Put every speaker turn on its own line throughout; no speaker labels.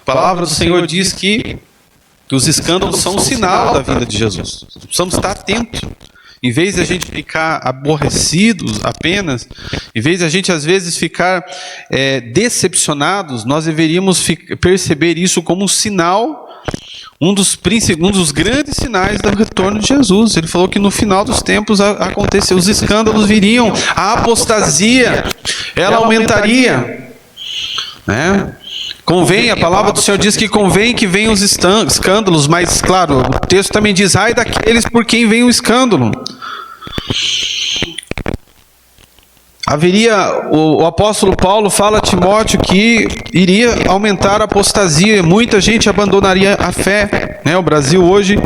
A palavra do Senhor diz que os escândalos são um sinal da vinda de Jesus. Precisamos estar atentos. Em vez de a gente ficar aborrecidos apenas, em vez de a gente às vezes ficar decepcionados, nós deveríamos perceber isso como um sinal, um dos grandes sinais do retorno de Jesus. Ele falou que no final dos tempos aconteceu, os escândalos viriam, a apostasia, ela aumentaria, né? Convém, a palavra do Senhor diz que convém que venham os escândalos, mas claro, o texto também diz, ai daqueles por quem vem o escândalo. O apóstolo Paulo fala a Timóteo que iria aumentar a apostasia, muita gente abandonaria a fé, né? O Brasil hoje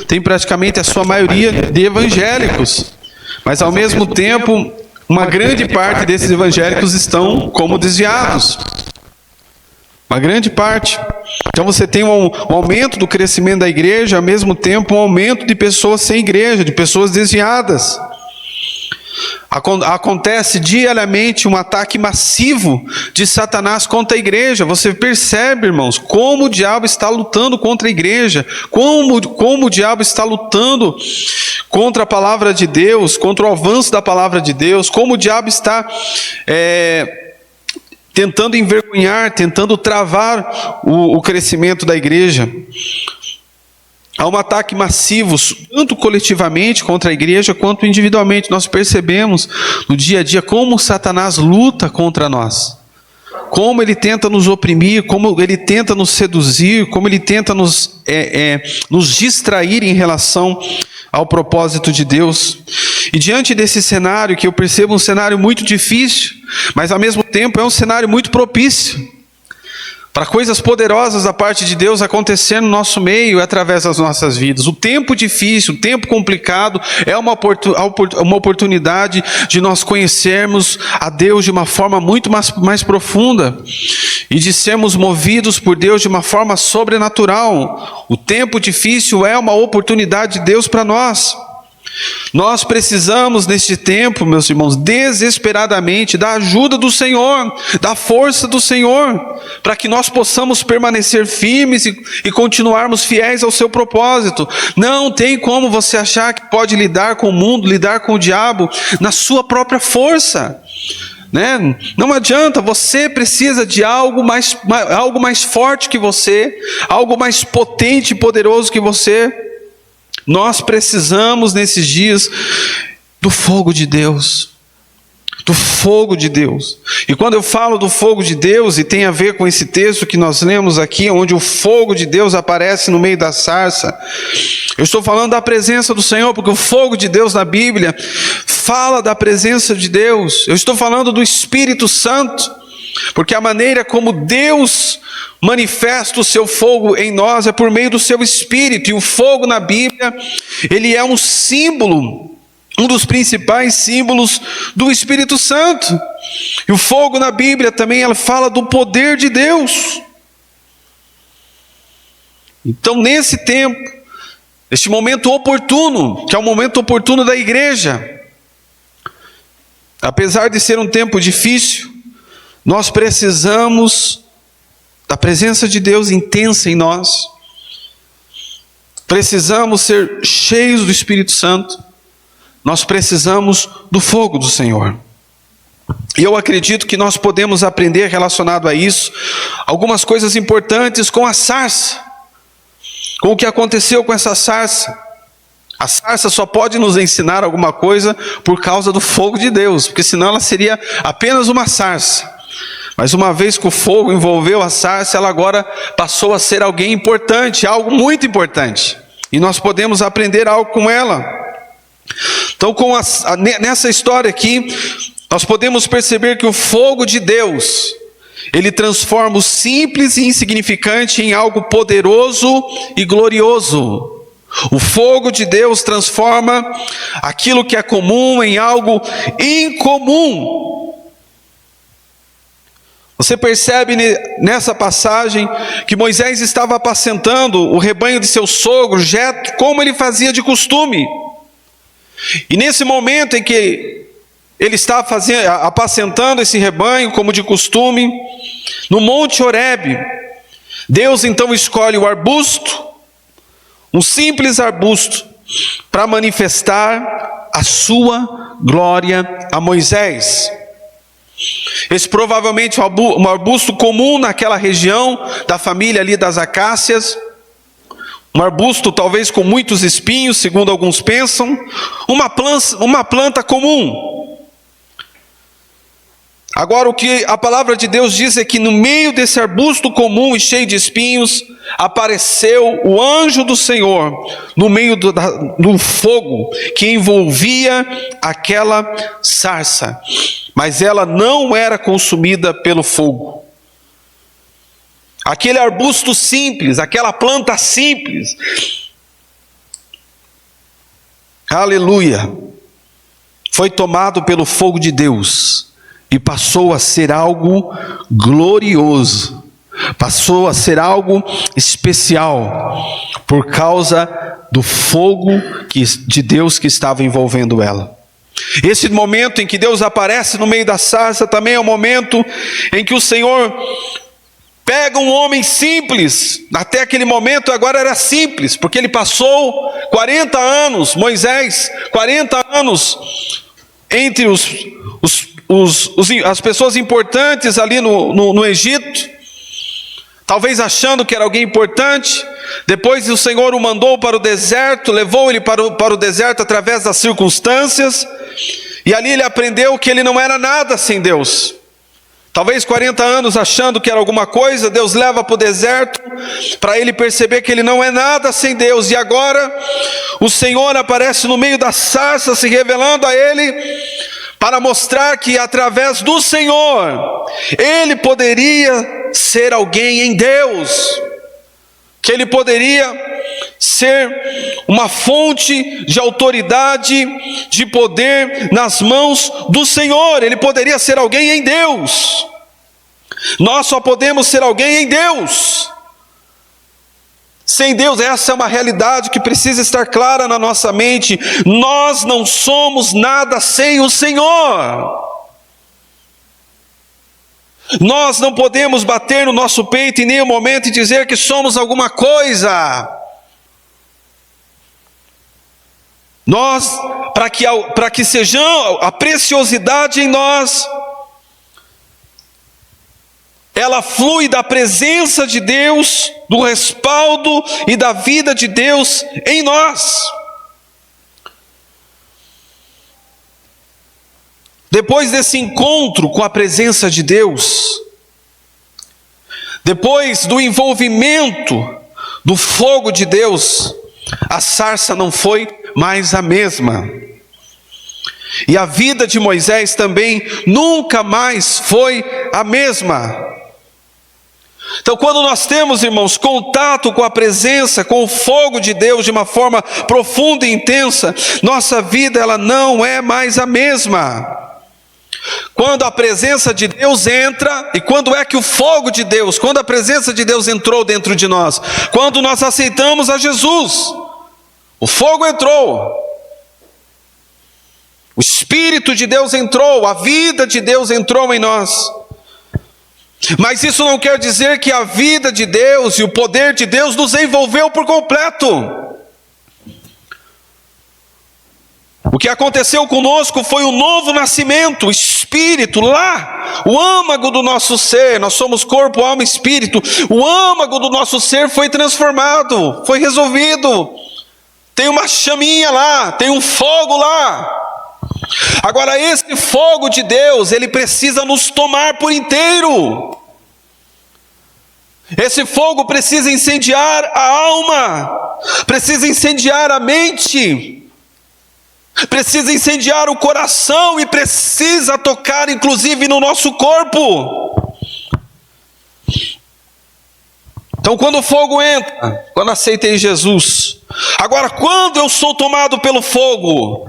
tem praticamente a sua maioria de evangélicos, mas ao mesmo tempo, uma grande parte desses evangélicos estão como desviados. Uma grande parte. Então você tem um aumento do crescimento da igreja, ao mesmo tempo um aumento de pessoas sem igreja, de pessoas desviadas. Acontece diariamente um ataque massivo de Satanás contra a igreja. Você percebe, irmãos, como o diabo está lutando contra a igreja, como o diabo está lutando contra a palavra de Deus, contra o avanço da palavra de Deus, como o diabo está tentando envergonhar, tentando travar o crescimento da igreja. Há um ataque massivo, tanto coletivamente contra a igreja, quanto individualmente. Nós percebemos no dia a dia como Satanás luta contra nós. Como ele tenta nos oprimir, como ele tenta nos seduzir, como ele tenta nos distrair em relação ao propósito de Deus. E diante desse cenário, que eu percebo um cenário muito difícil, mas ao mesmo tempo é um cenário muito propício para coisas poderosas da parte de Deus acontecer no nosso meio, através das nossas vidas. O tempo difícil, o tempo complicado, é uma oportunidade de nós conhecermos a Deus de uma forma muito mais profunda e de sermos movidos por Deus de uma forma sobrenatural. O tempo difícil é uma oportunidade de Deus para nós. Nós precisamos neste tempo, meus irmãos, desesperadamente da ajuda do Senhor, da força do Senhor, para que nós possamos permanecer firmes e continuarmos fiéis ao seu propósito. Não tem como você achar que pode lidar com o mundo, lidar com o diabo na sua própria força, né? Não adianta, você precisa de algo mais forte que você, algo mais potente e poderoso que você. Nós precisamos nesses dias do fogo de Deus, do fogo de Deus. E quando eu falo do fogo de Deus, e tem a ver com esse texto que nós lemos aqui, onde o fogo de Deus aparece no meio da sarça, eu estou falando da presença do Senhor, porque o fogo de Deus na Bíblia fala da presença de Deus. Eu estou falando do Espírito Santo, porque a maneira como Deus manifesta o seu fogo em nós é por meio do seu Espírito. E o fogo na Bíblia, ele é um símbolo, um dos principais símbolos do Espírito Santo. E o fogo na Bíblia também, ela fala do poder de Deus. Então nesse tempo, este momento oportuno, que é o momento oportuno da igreja, apesar de ser um tempo difícil, nós precisamos da presença de Deus intensa em nós. Precisamos ser cheios do Espírito Santo. Nós precisamos do fogo do Senhor. E eu acredito que nós podemos aprender relacionado a isso algumas coisas importantes com a sarça, com o que aconteceu com essa sarça. A sarça só pode nos ensinar alguma coisa por causa do fogo de Deus, porque senão ela seria apenas uma sarça. Mas uma vez que o fogo envolveu a sarça, ela agora passou a ser alguém importante, algo muito importante. E nós podemos aprender algo com ela. Então, nessa história aqui, nós podemos perceber que o fogo de Deus, ele transforma o simples e insignificante em algo poderoso e glorioso. O fogo de Deus transforma aquilo que é comum em algo incomum. Você percebe nessa passagem que Moisés estava apacentando o rebanho de seu sogro, Jetro, como ele fazia de costume. E nesse momento em que ele está apacentando esse rebanho, como de costume, no Monte Horebe, Deus então escolhe o arbusto, um simples arbusto, para manifestar a sua glória a Moisés. Esse provavelmente é um arbusto comum naquela região, da família ali das acácias, um arbusto talvez com muitos espinhos, segundo alguns pensam, uma planta comum. Agora o que a palavra de Deus diz é que no meio desse arbusto comum e cheio de espinhos, apareceu o anjo do Senhor, no meio do fogo que envolvia aquela sarça, mas ela não era consumida pelo fogo. Aquele arbusto simples, aquela planta simples, aleluia, foi tomado pelo fogo de Deus e passou a ser algo glorioso, passou a ser algo especial, por causa do fogo de Deus que estava envolvendo ela. Esse momento em que Deus aparece no meio da sarça também é o momento em que o Senhor pega um homem simples. Até aquele momento agora era simples, porque ele passou 40 anos, Moisés, 40 anos entre as pessoas importantes ali no Egito, talvez achando que era alguém importante. Depois o Senhor o mandou para o deserto, levou ele para o deserto através das circunstâncias, e ali ele aprendeu que ele não era nada sem Deus. Talvez 40 anos achando que era alguma coisa, Deus leva para o deserto, para ele perceber que ele não é nada sem Deus. E agora o Senhor aparece no meio da sarça, se revelando a ele, para mostrar que através do Senhor, ele poderia ser alguém em Deus, que ele poderia ser uma fonte de autoridade, de poder nas mãos do Senhor. Ele poderia ser alguém em Deus. Nós só podemos ser alguém em Deus. Sem Deus, essa é uma realidade que precisa estar clara na nossa mente. Nós não somos nada sem o Senhor. Nós não podemos bater no nosso peito em nenhum momento e dizer que somos alguma coisa. Nós, para que sejam a preciosidade em nós, ela flui da presença de Deus, do respaldo e da vida de Deus em nós. Depois desse encontro com a presença de Deus, depois do envolvimento do fogo de Deus, a sarça não foi mais a mesma. E a vida de Moisés também nunca mais foi a mesma. Então, quando nós temos, irmãos, contato com a presença, com o fogo de Deus de uma forma profunda e intensa, nossa vida ela não é mais a mesma. Quando a presença de Deus entra, e quando é que o fogo de Deus, quando a presença de Deus entrou dentro de nós? Quando nós aceitamos a Jesus, o fogo entrou, o Espírito de Deus entrou, a vida de Deus entrou em nós. Mas isso não quer dizer que a vida de Deus e o poder de Deus nos envolveu por completo. O que aconteceu conosco foi um novo nascimento, o Espírito lá, o âmago do nosso ser, nós somos corpo, alma e espírito, o âmago do nosso ser foi transformado, foi resolvido, tem uma chaminha lá, tem um fogo lá. Agora esse fogo de Deus, ele precisa nos tomar por inteiro. Esse fogo precisa incendiar a alma, precisa incendiar a mente, precisa incendiar o coração e precisa tocar inclusive no nosso corpo. Então quando o fogo entra, quando aceitei Jesus, agora quando eu sou tomado pelo fogo,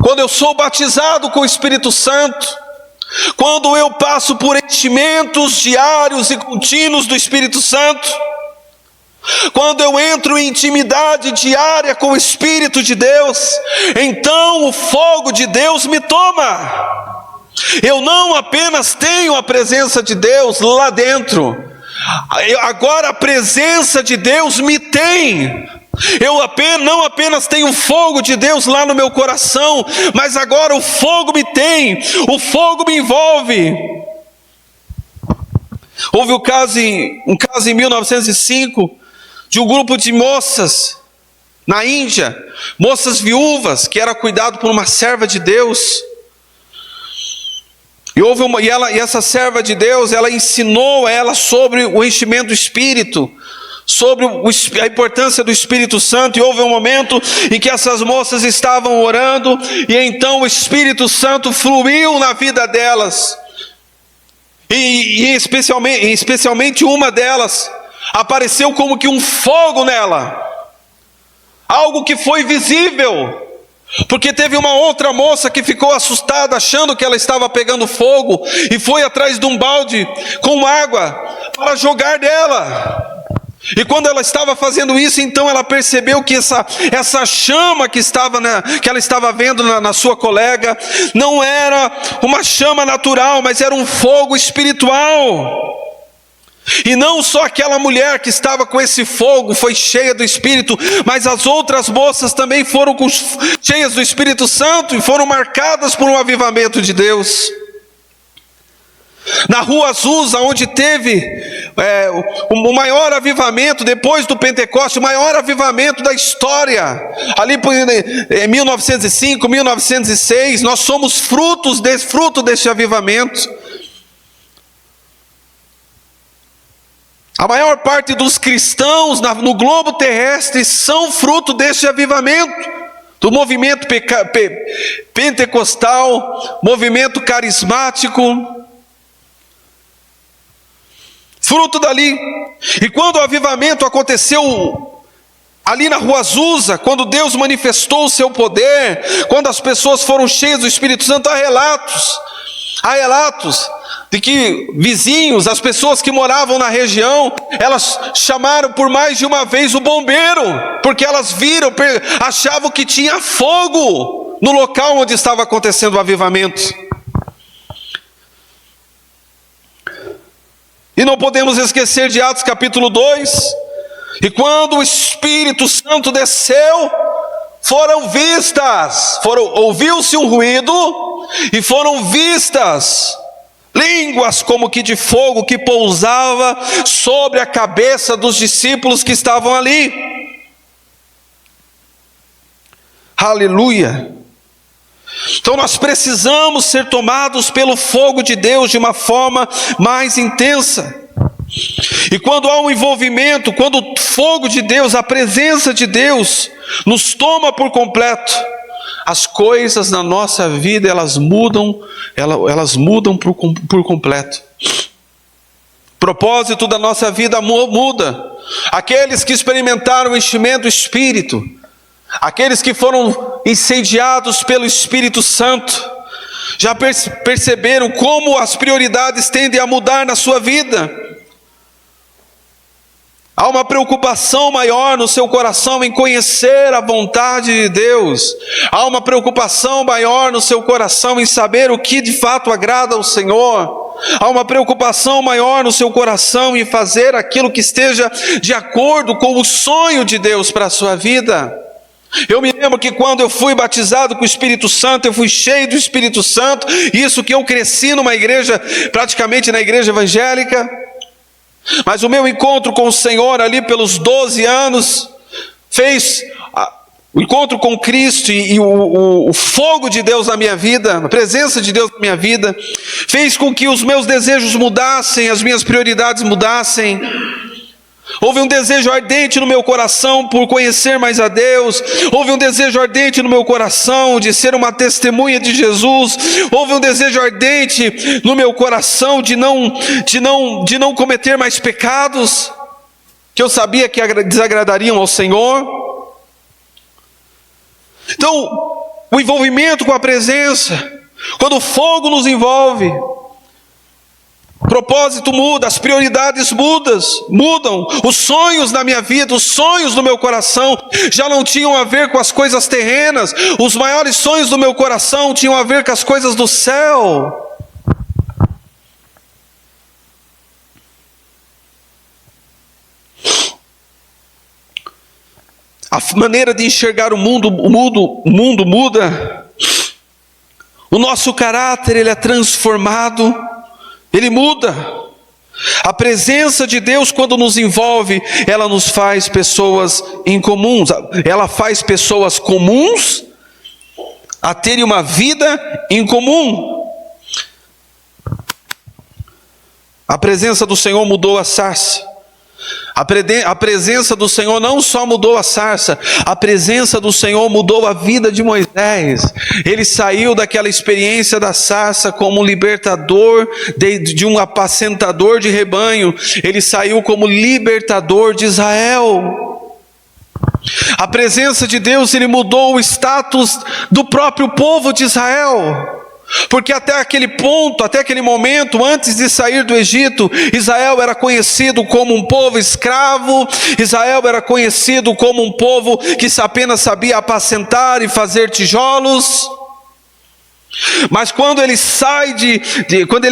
quando eu sou batizado com o Espírito Santo, quando eu passo por enchimentos diários e contínuos do Espírito Santo, quando eu entro em intimidade diária com o Espírito de Deus, então o fogo de Deus me toma. Eu não apenas tenho a presença de Deus lá dentro, agora a presença de Deus me tem. Eu não apenas tenho o fogo de Deus lá no meu coração, mas agora o fogo me tem, o fogo me envolve. Houve um caso em 1905, de um grupo de moças na Índia, moças viúvas, que era cuidado por uma serva de Deus. E essa serva de Deus, ela ensinou a ela sobre o enchimento do Espírito, sobre a importância do Espírito Santo. E houve um momento em que essas moças estavam orando, e então o Espírito Santo fluiu na vida delas. E especialmente uma delas, apareceu como que um fogo nela, algo que foi visível, porque teve uma outra moça que ficou assustada, achando que ela estava pegando fogo, e foi atrás de um balde com água para jogar nela. E quando ela estava fazendo isso, então ela percebeu que essa chama que ela estava vendo na sua colega, não era uma chama natural, mas era um fogo espiritual. E não só aquela mulher que estava com esse fogo foi cheia do Espírito, mas as outras moças também foram cheias do Espírito Santo e foram marcadas por um avivamento de Deus. Na Rua Azusa, onde teve o maior avivamento depois do Pentecoste, o maior avivamento da história, ali em 1905, 1906, nós somos fruto deste avivamento. A maior parte dos cristãos no globo terrestre são fruto deste avivamento, do movimento pentecostal, movimento carismático, fruto dali. E quando o avivamento aconteceu ali na Rua Azusa, quando Deus manifestou o seu poder, quando as pessoas foram cheias do Espírito Santo, há relatos de que vizinhos, as pessoas que moravam na região, elas chamaram por mais de uma vez o bombeiro, porque elas viram, achavam que tinha fogo no local onde estava acontecendo o avivamento. E não podemos esquecer de Atos capítulo 2, e quando o Espírito Santo desceu, ouviu-se um ruído, e foram vistas línguas como que de fogo que pousava sobre a cabeça dos discípulos que estavam ali. Aleluia! Então nós precisamos ser tomados pelo fogo de Deus de uma forma mais intensa. E quando há um envolvimento, quando o fogo de Deus, a presença de Deus nos toma por completo, as coisas na nossa vida, elas mudam por completo. O propósito da nossa vida muda. Aqueles que experimentaram o enchimento do Espírito, aqueles que foram incendiados pelo Espírito Santo, já perceberam como as prioridades tendem a mudar na sua vida. Há uma preocupação maior no seu coração em conhecer a vontade de Deus. Há uma preocupação maior no seu coração em saber o que de fato agrada ao Senhor. Há uma preocupação maior no seu coração em fazer aquilo que esteja de acordo com o sonho de Deus para a sua vida. Eu me lembro que quando eu fui batizado com o Espírito Santo, eu fui cheio do Espírito Santo. Isso que eu cresci numa igreja, praticamente na igreja evangélica. Mas o meu encontro com o Senhor ali pelos 12 anos, fez o encontro com Cristo e o fogo de Deus na minha vida, a presença de Deus na minha vida, fez com que os meus desejos mudassem, as minhas prioridades mudassem. Houve um desejo ardente no meu coração por conhecer mais a Deus. Houve um desejo ardente no meu coração de ser uma testemunha de Jesus. Houve um desejo ardente no meu coração de não cometer mais pecados que eu sabia que desagradariam ao Senhor. Então, o envolvimento com a presença, quando o fogo nos envolve, o propósito muda, as prioridades mudam, os sonhos na minha vida, os sonhos do meu coração já não tinham a ver com as coisas terrenas, os maiores sonhos do meu coração tinham a ver com as coisas do céu. A maneira de enxergar o mundo muda. O nosso caráter, ele é transformado, ele muda. A presença de Deus, quando nos envolve, ela nos faz pessoas incomuns. Ela faz pessoas comuns a terem uma vida incomum. A presença do Senhor mudou a sarça. A presença do Senhor não só mudou a sarça, a presença do Senhor mudou a vida de Moisés. Ele saiu daquela experiência da sarça como libertador de um apacentador de rebanho. Ele saiu como libertador de Israel. A presença de Deus, ele mudou o status do próprio povo de Israel. Porque até aquele ponto, até aquele momento, antes de sair do Egito, Israel era conhecido como um povo escravo. Israel era conhecido como um povo que apenas sabia apacentar e fazer tijolos. Mas quando ele sai quando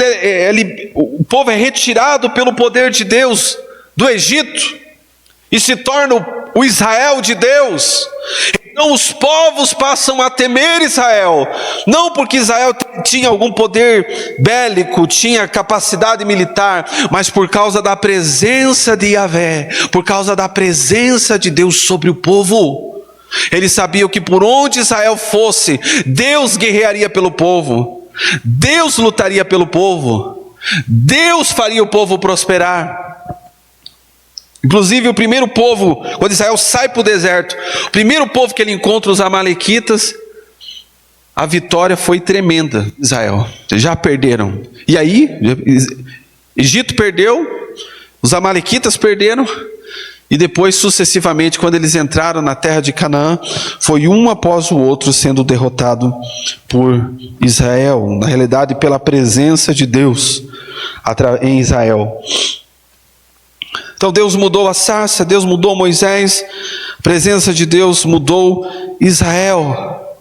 o povo é retirado pelo poder de Deus do Egito e se torna o Israel de Deus, então os povos passam a temer Israel, não porque Israel tinha algum poder bélico, tinha capacidade militar, mas por causa da presença de Yahvé, por causa da presença de Deus sobre o povo. Eles sabiam que por onde Israel fosse, Deus guerrearia pelo povo, Deus lutaria pelo povo, Deus faria o povo prosperar. Inclusive o primeiro povo, quando Israel sai para o deserto, o primeiro povo que ele encontra, os amalequitas, a vitória foi tremenda. Israel, já perderam. E aí, Egito perdeu, os amalequitas perderam, e depois sucessivamente, quando eles entraram na terra de Canaã, foi um após o outro sendo derrotado por Israel, na realidade pela presença de Deus em Israel. Então Deus mudou a sarça, Deus mudou Moisés, a presença de Deus mudou Israel.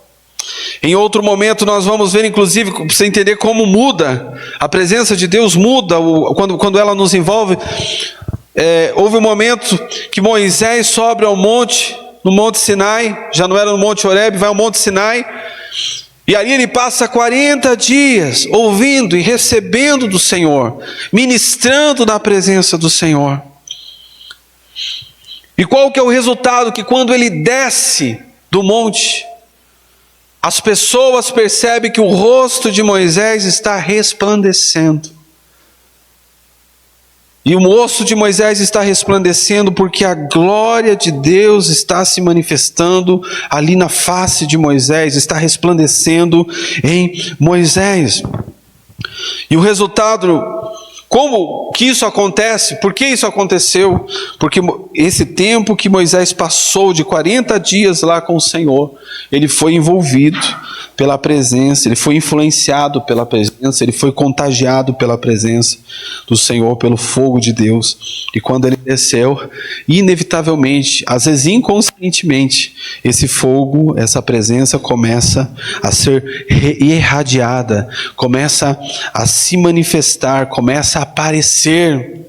Em outro momento nós vamos ver, inclusive, para você entender como muda, a presença de Deus muda, quando ela nos envolve. Houve um momento que Moisés sobe ao monte, no Monte Sinai, já não era no Monte Horebe, vai ao Monte Sinai, e ali ele passa 40 dias ouvindo e recebendo do Senhor, ministrando na presença do Senhor. E qual que é o resultado? Que quando ele desce do monte, as pessoas percebem que o rosto de Moisés está resplandecendo. E o rosto de Moisés está resplandecendo porque a glória de Deus está se manifestando ali na face de Moisés, está resplandecendo em Moisés. E o resultado, como que isso acontece? Por que isso aconteceu? Porque esse tempo que Moisés passou de 40 dias lá com o Senhor, ele foi envolvido pela presença, ele foi influenciado pela presença, ele foi contagiado pela presença do Senhor, pelo fogo de Deus. E quando ele desceu, inevitavelmente, às vezes inconscientemente, esse fogo, essa presença começa a ser irradiada, começa a se manifestar, começa a aparecer.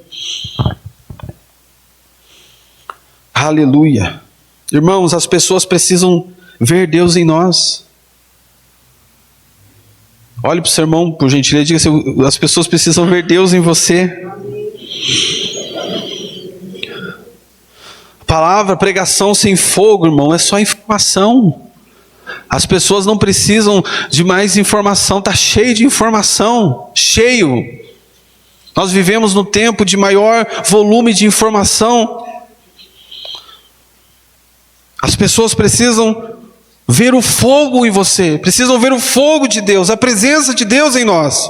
Aleluia. Irmãos, as pessoas precisam ver Deus em nós. Olhe para o seu irmão, por gentileza, diga assim: as pessoas precisam ver Deus em você. Palavra, pregação sem fogo, irmão, é só informação. As pessoas não precisam de mais informação, está cheio de informação, cheio. Nós vivemos no tempo de maior volume de informação. As pessoas precisam ver o fogo em você, precisam ver o fogo de Deus, a presença de Deus em nós.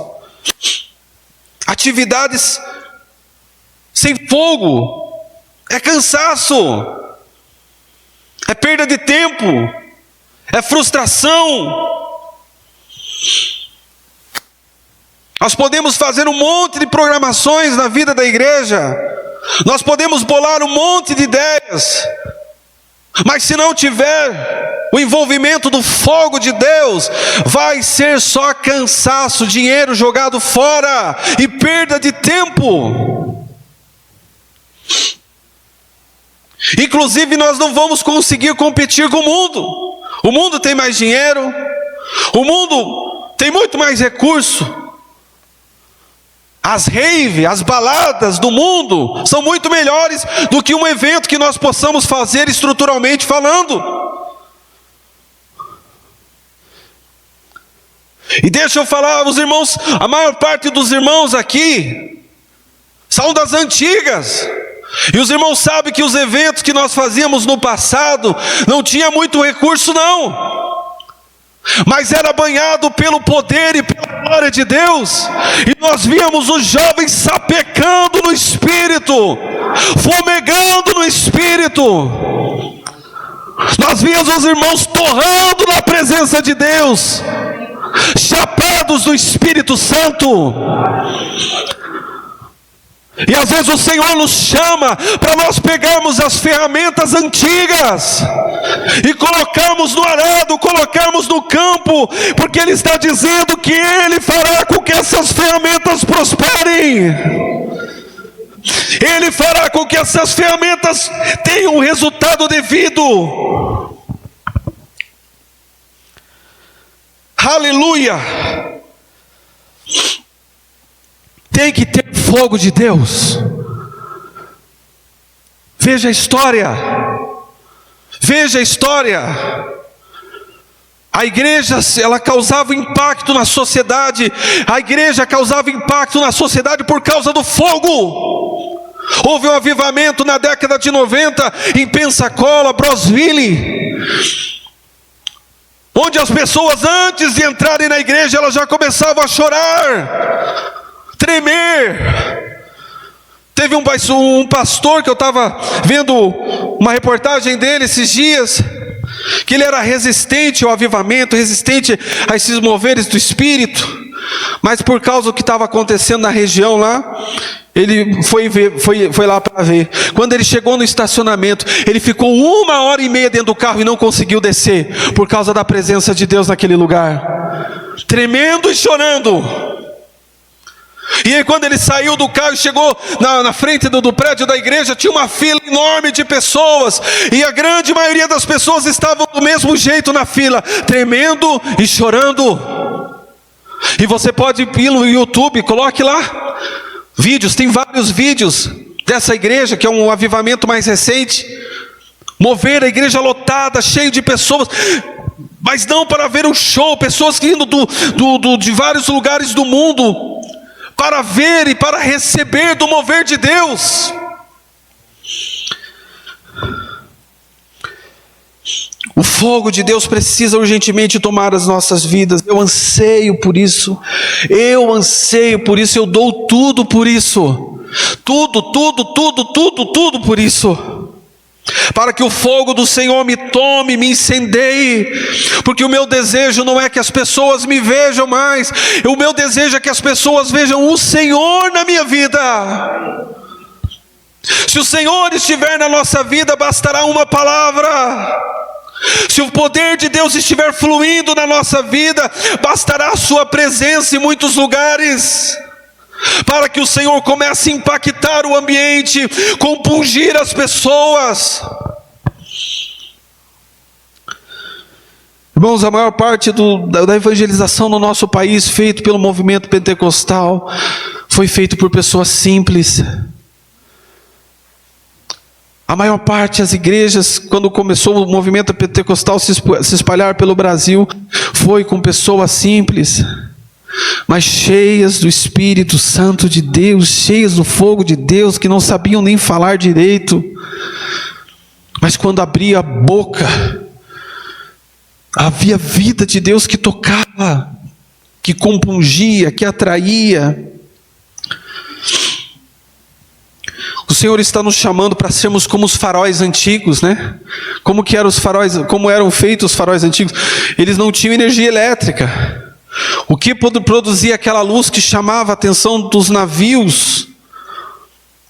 Atividades sem fogo é cansaço, é perda de tempo, é frustração. Nós podemos fazer um monte de programações na vida da igreja, nós podemos bolar um monte de ideias, mas se não tiver o envolvimento do fogo de Deus, vai ser só cansaço, dinheiro jogado fora e perda de tempo. Inclusive, nós não vamos conseguir competir com o mundo. O mundo tem mais dinheiro, o mundo tem muito mais recurso. As raves, as baladas do mundo são muito melhores do que um evento que nós possamos fazer estruturalmente falando. E deixa eu falar, os irmãos, a maior parte dos irmãos aqui são das antigas. E os irmãos sabem que os eventos que nós fazíamos no passado não tinha muito recurso não. Mas era banhado pelo poder e pela glória de Deus. E nós víamos os jovens sapecando no Espírito, fumegando no Espírito. Nós víamos os irmãos torrando na presença de Deus, chapados do Espírito Santo. E às vezes o Senhor nos chama para nós pegarmos as ferramentas antigas e colocarmos no arado, colocarmos no campo, porque Ele está dizendo que Ele fará com que essas ferramentas prosperem. Ele fará com que essas ferramentas tenham o resultado devido. Aleluia! Tem que ter fogo de Deus. Veja a história. Veja a história. A igreja, ela causava impacto na sociedade. A igreja causava impacto na sociedade por causa do fogo. Houve um avivamento na década de 90 em Pensacola, Brosville, onde as pessoas, antes de entrarem na igreja, elas já começavam a chorar, tremer. Teve um pastor que eu estava vendo uma reportagem dele esses dias, que ele era resistente ao avivamento, resistente a esses moveres do Espírito, mas por causa do que estava acontecendo na região lá, ele foi lá para ver. Quando ele chegou no estacionamento, ele ficou 1h30 dentro do carro e não conseguiu descer, por causa da presença de Deus naquele lugar, tremendo e chorando. E aí quando ele saiu do carro e chegou na frente do prédio da igreja, tinha uma fila enorme de pessoas, e a grande maioria das pessoas estavam do mesmo jeito na fila, tremendo e chorando. E você pode ir no YouTube, coloque lá vídeos, tem vários vídeos dessa igreja, que é um avivamento mais recente, mover a igreja lotada, cheio de pessoas, mas não para ver um show, pessoas vindo de vários lugares do mundo, para ver e para receber do mover de Deus. O fogo de Deus precisa urgentemente tomar as nossas vidas. Eu anseio por isso, eu dou tudo por isso, tudo por isso, para que o fogo do Senhor me tome, me incendeie, porque o meu desejo não é que as pessoas me vejam mais, o meu desejo é que as pessoas vejam o Senhor na minha vida. Se o Senhor estiver na nossa vida, bastará uma palavra. Se o poder de Deus estiver fluindo na nossa vida, bastará a sua presença em muitos lugares, para que o Senhor comece a impactar o ambiente, compungir as pessoas. Irmãos, a maior parte da evangelização no nosso país, feito pelo movimento pentecostal, foi feito por pessoas simples. A maior parte das igrejas, quando começou o movimento pentecostal se espalhar pelo Brasil, foi com pessoas simples, mas cheias do Espírito Santo de Deus, cheias do fogo de Deus, que não sabiam nem falar direito, mas quando abria a boca, havia vida de Deus que tocava, que compungia, que atraía. O Senhor está nos chamando para sermos como os faróis antigos, né? Como eram feitos os faróis antigos? Eles não tinham energia elétrica. O que produzia aquela luz que chamava a atenção dos navios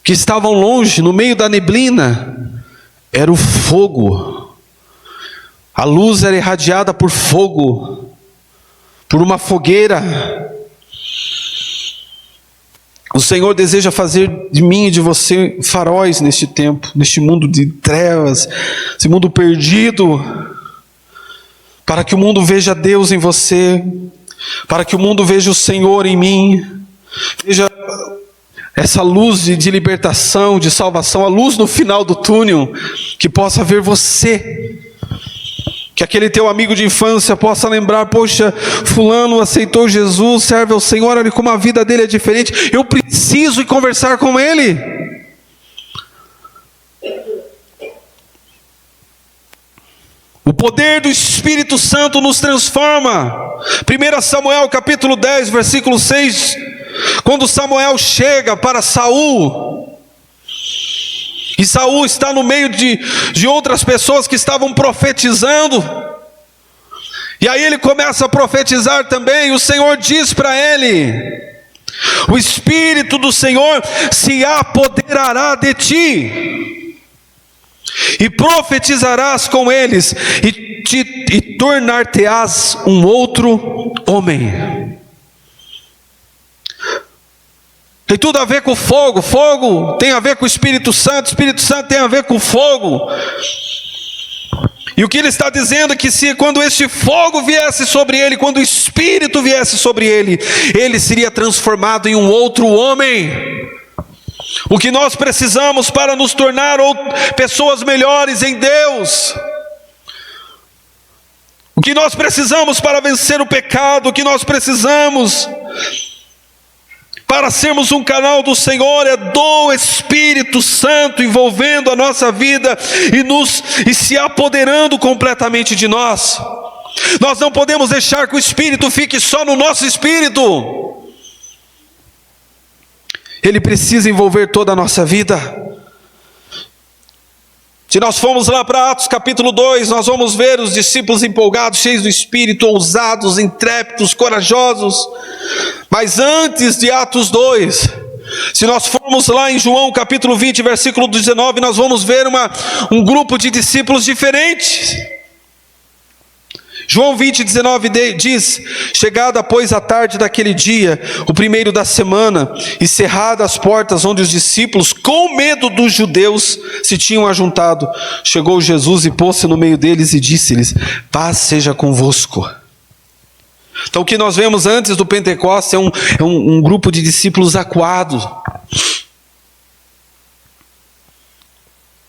que estavam longe, no meio da neblina, era o fogo. A luz era irradiada por fogo, por uma fogueira. O Senhor deseja fazer de mim e de você faróis neste tempo, neste mundo de trevas, esse mundo perdido, para que o mundo veja Deus em você, para que o mundo veja o Senhor em mim, veja essa luz de libertação, de salvação, a luz no final do túnel, que possa ver você. Que aquele teu amigo de infância possa lembrar, poxa, fulano aceitou Jesus, serve ao Senhor, olha como a vida dele é diferente, eu preciso ir conversar com ele. O poder do Espírito Santo nos transforma. 1 Samuel capítulo 10, versículo 6, quando Samuel chega para Saul, e Saul está no meio de outras pessoas que estavam profetizando, e aí ele começa a profetizar também, e o Senhor diz para ele: o Espírito do Senhor se apoderará de ti, e profetizarás com eles, e tornar-te-ás um outro homem. Tem tudo a ver com fogo, fogo tem a ver com o Espírito Santo tem a ver com fogo. E o que ele está dizendo é que quando este fogo viesse sobre ele, quando o Espírito viesse sobre ele, ele seria transformado em um outro homem. O que nós precisamos para nos tornar pessoas melhores em Deus, o que nós precisamos para vencer o pecado, o que nós precisamos para sermos um canal do Senhor, é do Espírito Santo envolvendo a nossa vida e se apoderando completamente de nós. Nós não podemos deixar que o Espírito fique só no nosso espírito. Ele precisa envolver toda a nossa vida. Se nós formos lá para Atos capítulo 2, nós vamos ver os discípulos empolgados, cheios do Espírito, ousados, intrépidos, corajosos. Mas antes de Atos 2, se nós formos lá em João capítulo 20, versículo 19, nós vamos ver um grupo de discípulos diferentes. João 20, 19 diz: chegada pois a tarde daquele dia, o primeiro da semana, e cerradas as portas onde os discípulos, com medo dos judeus, se tinham ajuntado, chegou Jesus e pôs-se no meio deles e disse-lhes: paz seja convosco. Então o que nós vemos antes do Pentecostes é um grupo de discípulos acuados,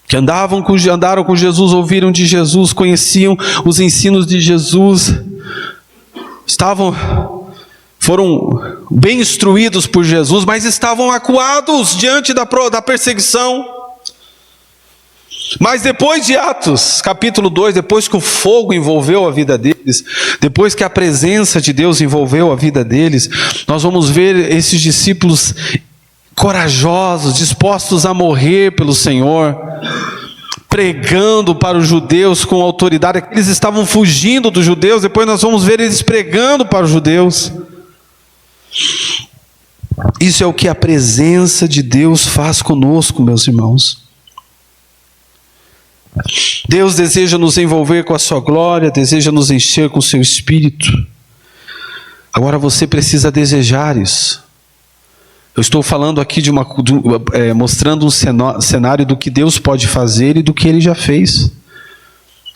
que andaram com Jesus, ouviram de Jesus, conheciam os ensinos de Jesus, foram bem instruídos por Jesus, mas estavam acuados diante da perseguição. Mas depois de Atos capítulo 2, depois que o fogo envolveu a vida deles, depois que a presença de Deus envolveu a vida deles, nós vamos ver esses discípulos corajosos, dispostos a morrer pelo Senhor, pregando para os judeus com autoridade. Eles estavam fugindo dos judeus, depois nós vamos ver eles pregando para os judeus. Isso é o que a presença de Deus faz conosco, meus irmãos. Deus deseja nos envolver com a sua glória, deseja nos encher com o seu Espírito. Agora você precisa desejar isso. Eu estou falando aqui mostrando um cenário do que Deus pode fazer e do que Ele já fez.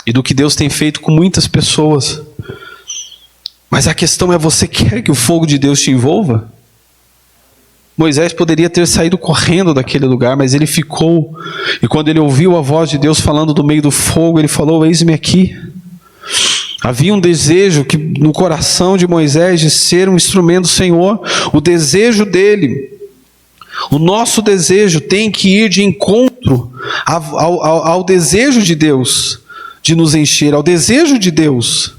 E do que Deus tem feito com muitas pessoas. Mas a questão é: você quer que o fogo de Deus te envolva? Moisés poderia ter saído correndo daquele lugar, mas ele ficou. E quando ele ouviu a voz de Deus falando do meio do fogo, ele falou: eis-me aqui. Havia um desejo no coração de Moisés de ser um instrumento do Senhor. O desejo dele, o nosso desejo tem que ir de encontro ao desejo de Deus de nos encher, ao desejo de Deus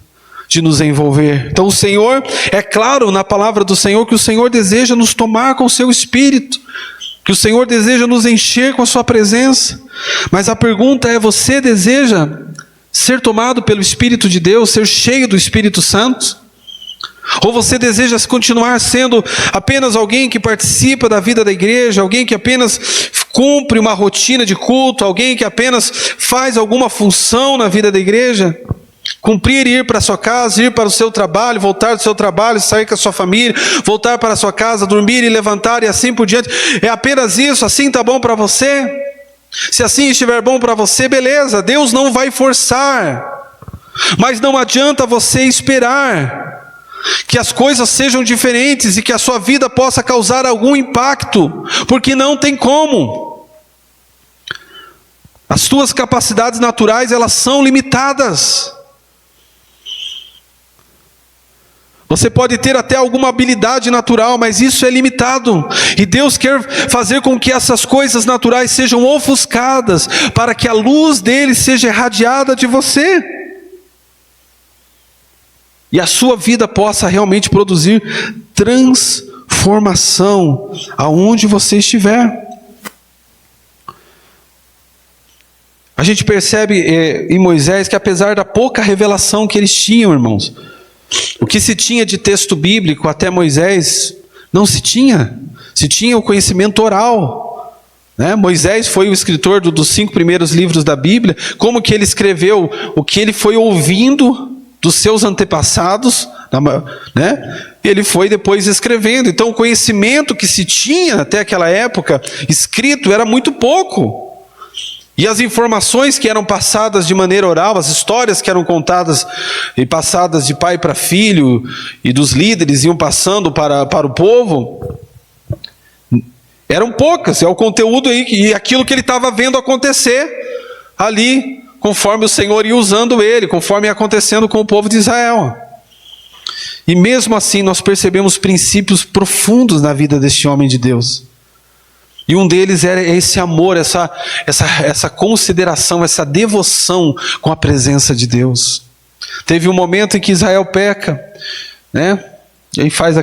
de nos envolver. Então o Senhor, é claro na palavra do Senhor que o Senhor deseja nos tomar com o seu Espírito, que o Senhor deseja nos encher com a sua presença. Mas a pergunta é: você deseja ser tomado pelo Espírito de Deus, ser cheio do Espírito Santo? Ou você deseja continuar sendo apenas alguém que participa da vida da igreja, alguém que apenas cumpre uma rotina de culto, alguém que apenas faz alguma função na vida da igreja? Cumprir e ir para a sua casa, ir para o seu trabalho, voltar do seu trabalho, sair com a sua família, voltar para a sua casa, dormir e levantar e assim por diante. É apenas isso, assim está bom para você? Se assim estiver bom para você, beleza, Deus não vai forçar. Mas não adianta você esperar que as coisas sejam diferentes e que a sua vida possa causar algum impacto, porque não tem como. As tuas capacidades naturais, elas são limitadas. Você pode ter até alguma habilidade natural, mas isso é limitado. E Deus quer fazer com que essas coisas naturais sejam ofuscadas, para que a luz dele seja irradiada de você. E a sua vida possa realmente produzir transformação aonde você estiver. A gente percebe em Moisés que apesar da pouca revelação que eles tinham, irmãos, o que se tinha de texto bíblico até Moisés, não se tinha. Se tinha o conhecimento oral. Né? Moisés foi o escritor dos 5 primeiros livros da Bíblia. Como que ele escreveu? O que ele foi ouvindo dos seus antepassados, né? Ele foi depois escrevendo. Então o conhecimento que se tinha até aquela época, escrito, era muito pouco. E as informações que eram passadas de maneira oral, as histórias que eram contadas e passadas de pai para filho, e dos líderes iam passando para o povo, eram poucas. É o conteúdo aí, e aquilo que ele estava vendo acontecer ali, conforme o Senhor ia usando ele, conforme ia acontecendo com o povo de Israel. E mesmo assim nós percebemos princípios profundos na vida deste homem de Deus. E um deles era esse amor, essa consideração, essa devoção com a presença de Deus. Teve um momento em que Israel peca, né? E aí faz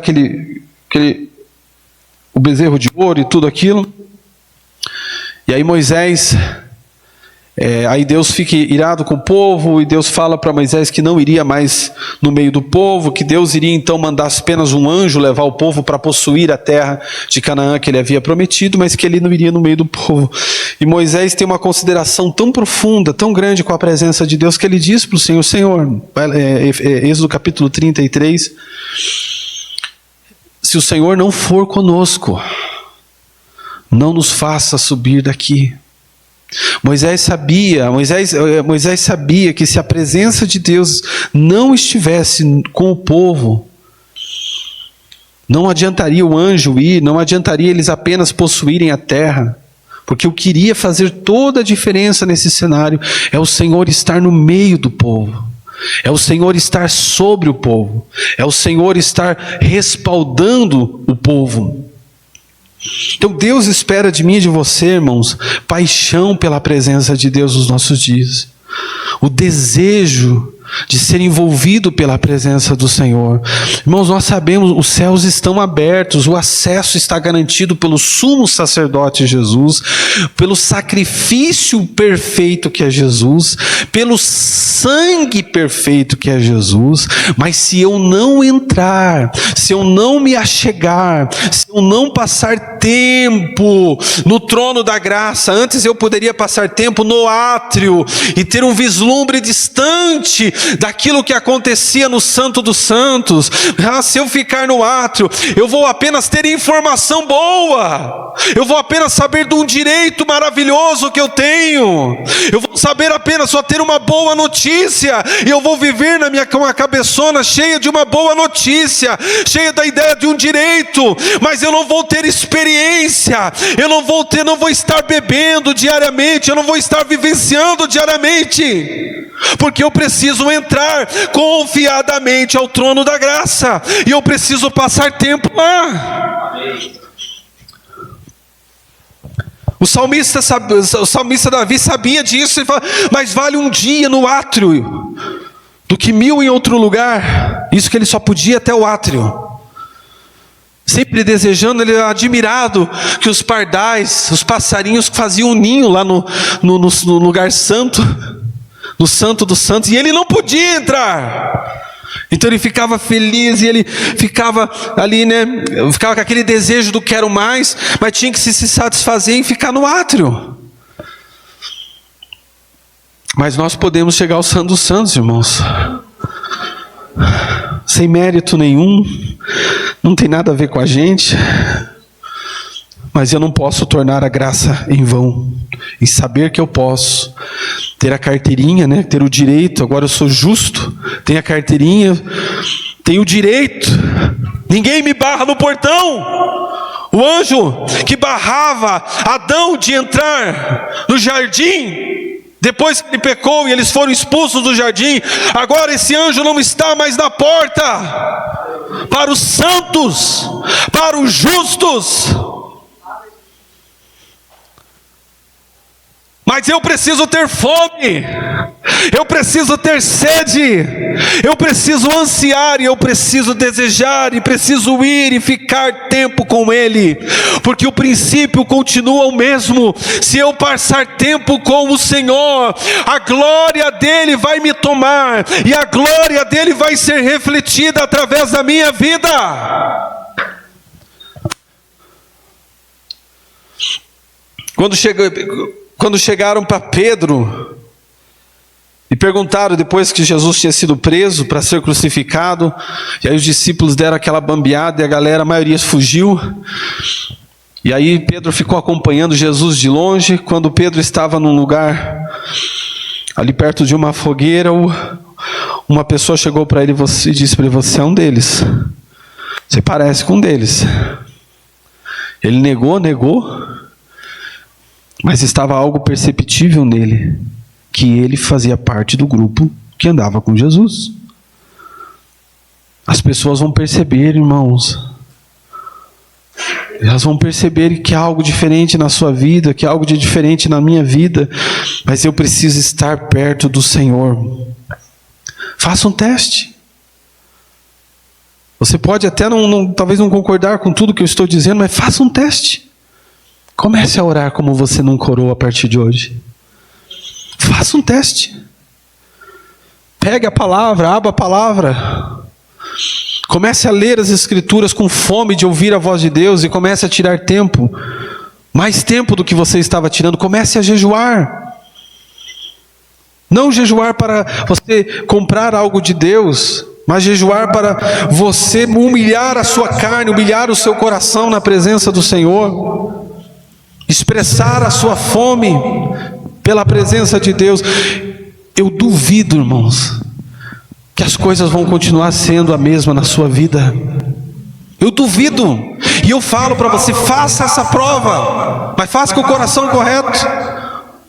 o bezerro de ouro e tudo aquilo. E aí Moisés, aí Deus fica irado com o povo, e Deus fala para Moisés que não iria mais no meio do povo, que Deus iria então mandar apenas um anjo levar o povo para possuir a terra de Canaã que ele havia prometido, mas que ele não iria no meio do povo. E Moisés tem uma consideração tão profunda, tão grande com a presença de Deus, que ele diz para o Senhor, Êxodo capítulo 33, se o Senhor não for conosco, não nos faça subir daqui. Moisés sabia que se a presença de Deus não estivesse com o povo, não adiantaria o anjo ir, não adiantaria eles apenas possuírem a terra, porque o que iria fazer toda a diferença nesse cenário é o Senhor estar no meio do povo, é o Senhor estar sobre o povo, é o Senhor estar respaldando o povo. Então Deus espera de mim e de você, irmãos, paixão pela presença de Deus nos nossos dias, o desejo de ser envolvido pela presença do Senhor. Irmãos, nós sabemos, os céus estão abertos, o acesso está garantido pelo sumo sacerdote Jesus, pelo sacrifício perfeito que é Jesus, pelo sangue perfeito que é Jesus. Mas se eu não entrar, se eu não me achegar, se eu não passar tempo no trono da graça, antes eu poderia passar tempo no átrio e ter um vislumbre distante daquilo que acontecia no Santo dos Santos. Se eu ficar no átrio, eu vou apenas ter informação boa, eu vou apenas saber de um direito maravilhoso que eu tenho, eu vou saber apenas só ter uma boa notícia, e eu vou viver com uma cabeçona cheia de uma boa notícia, cheia da ideia de um direito, mas eu não vou ter experiência, eu não vou estar bebendo diariamente, eu não vou estar vivenciando diariamente, porque eu preciso entrar confiadamente ao trono da graça, e eu preciso passar tempo lá. O salmista Davi sabia disso, ele fala, mas vale um dia no átrio do que 1000 em outro lugar. Isso que ele só podia até o átrio, sempre desejando, ele admirado que os pardais, os passarinhos faziam um ninho lá no lugar santo, no Santo dos Santos, e ele não podia entrar. Então ele ficava feliz, e ele ficava ali, né? Ficava com aquele desejo do quero mais, mas tinha que se satisfazer em ficar no átrio. Mas nós podemos chegar ao Santo dos Santos, irmãos, sem mérito nenhum, não tem nada a ver com a gente, mas eu não posso tornar a graça em vão, e saber que eu posso ter a carteirinha, né? Ter o direito, agora eu sou justo, tenho a carteirinha, tenho o direito, ninguém me barra no portão. O anjo que barrava Adão de entrar no jardim, depois que ele pecou e eles foram expulsos do jardim, agora esse anjo não está mais na porta para os santos, para os justos. Mas eu preciso ter fome, eu preciso ter sede, eu preciso ansiar, e eu preciso desejar, e preciso ir e ficar tempo com Ele, porque o princípio continua o mesmo. Se eu passar tempo com o Senhor, a glória dEle vai me tomar, e a glória dEle vai ser refletida através da minha vida. Quando chegaram para Pedro e perguntaram, depois que Jesus tinha sido preso para ser crucificado, e aí os discípulos deram aquela bambeada e a maioria fugiu, e aí Pedro ficou acompanhando Jesus de longe. Quando Pedro estava num lugar ali perto de uma fogueira, uma pessoa chegou para ele e disse para ele: você é um deles, você parece com um deles. Ele negou, mas estava algo perceptível nele, que ele fazia parte do grupo que andava com Jesus. As pessoas vão perceber, irmãos, elas vão perceber que há algo diferente na sua vida, que há algo de diferente na minha vida, mas eu preciso estar perto do Senhor. Faça um teste. Você pode até talvez não concordar com tudo que eu estou dizendo, mas faça um teste. Comece a orar como você nunca orou a partir de hoje. Faça um teste. Pegue a palavra, abra a palavra. Comece a ler as Escrituras com fome de ouvir a voz de Deus e comece a tirar tempo, mais tempo do que você estava tirando. Comece a jejuar. Não jejuar para você comprar algo de Deus, mas jejuar para você humilhar a sua carne, humilhar o seu coração na presença do Senhor. Expressar a sua fome pela presença de Deus. Eu duvido, irmãos, que as coisas vão continuar sendo a mesma na sua vida. Eu duvido. E eu falo para você: faça essa prova, mas faça com o coração correto.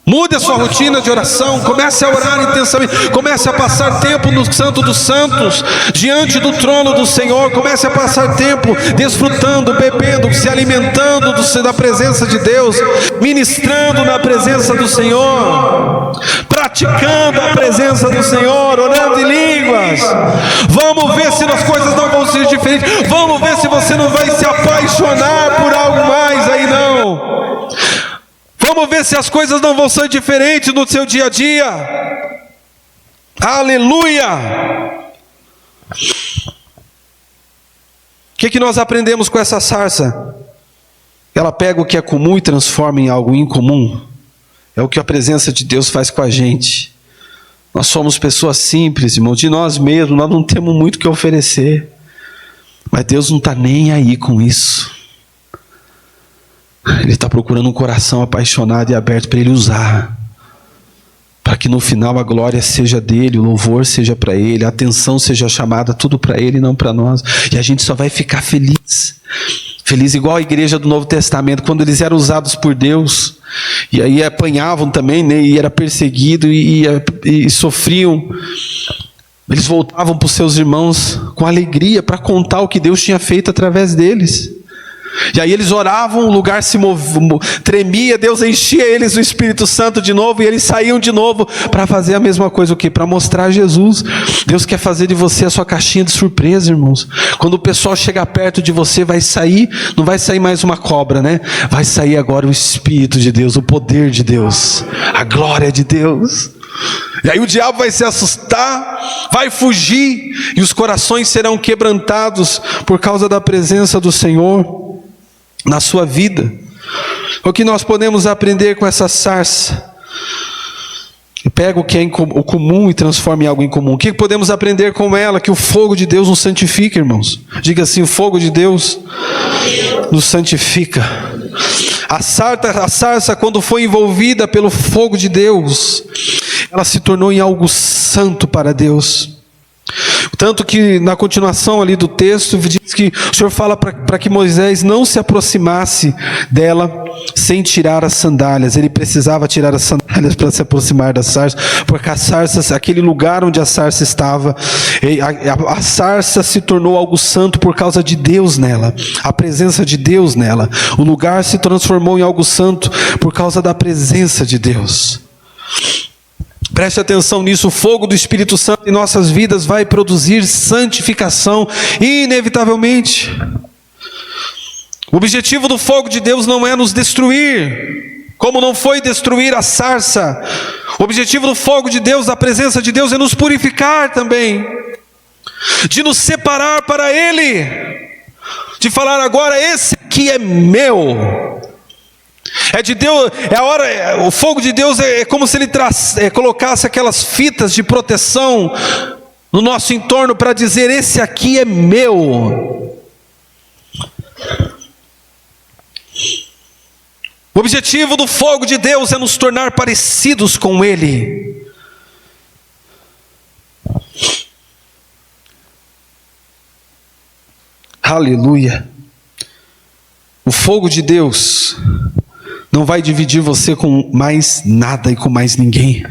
Mude a sua rotina de oração, comece a orar intensamente, comece a passar tempo no Santo dos Santos, diante do trono do Senhor, comece a passar tempo desfrutando, bebendo, se alimentando da presença de Deus, ministrando na presença do Senhor, praticando a presença do Senhor, orando em línguas. Vamos ver se as coisas não vão ser diferentes, vamos ver se você não vai se apaixonar por algo mais aí não. Vamos ver se as coisas não vão ser diferentes no seu dia a dia. Aleluia! O que nós aprendemos com essa sarça? Ela pega o que é comum e transforma em algo incomum. É o que a presença de Deus faz com a gente. Nós somos pessoas simples, irmão, de nós mesmos, nós não temos muito o que oferecer. Mas Deus não está nem aí com isso. Ele está procurando um coração apaixonado e aberto para Ele usar, para que no final a glória seja dEle, o louvor seja para Ele, a atenção seja chamada tudo para Ele e não para nós. E a gente só vai ficar feliz igual a igreja do Novo Testamento, quando eles eram usados por Deus, e aí apanhavam também, né, e era perseguido e sofriam. Eles voltavam para os seus irmãos com alegria para contar o que Deus tinha feito através deles. E aí eles oravam, o lugar se tremia, Deus enchia eles do Espírito Santo de novo, e eles saíam de novo para fazer a mesma coisa. O quê? Para mostrar Jesus. Deus quer fazer de você a sua caixinha de surpresa, irmãos. Quando o pessoal chegar perto de você, vai sair, não vai sair mais uma cobra, né? Vai sair agora o Espírito de Deus, o poder de Deus, a glória de Deus. E aí o diabo vai se assustar, vai fugir, e os corações serão quebrantados por causa da presença do Senhor na sua vida. O que nós podemos aprender com essa sarça? Pega o que é o comum e transforma em algo em comum. O que podemos aprender com ela? Que o fogo de Deus nos santifica, irmãos. Diga assim: o fogo de Deus nos santifica. A sarça, quando foi envolvida pelo fogo de Deus, ela se tornou em algo santo para Deus. Tanto que na continuação ali do texto diz que o Senhor fala para que Moisés não se aproximasse dela sem tirar as sandálias. Ele precisava tirar as sandálias para se aproximar da sarça, porque a sarça, aquele lugar onde a sarça estava, a sarça se tornou algo santo por causa de Deus nela, a presença de Deus nela. O lugar se transformou em algo santo por causa da presença de Deus. Preste atenção nisso: o fogo do Espírito Santo em nossas vidas vai produzir santificação, inevitavelmente. O objetivo do fogo de Deus não é nos destruir, como não foi destruir a sarça. O objetivo do fogo de Deus, da presença de Deus, é nos purificar também, de nos separar para Ele, de falar agora: esse aqui é meu. É de Deus, é a hora. O fogo de Deus é como se Ele colocasse aquelas fitas de proteção no nosso entorno para dizer: esse aqui é meu. O objetivo do fogo de Deus é nos tornar parecidos com Ele. Aleluia. O fogo de Deus não vai dividir você com mais nada e com mais ninguém.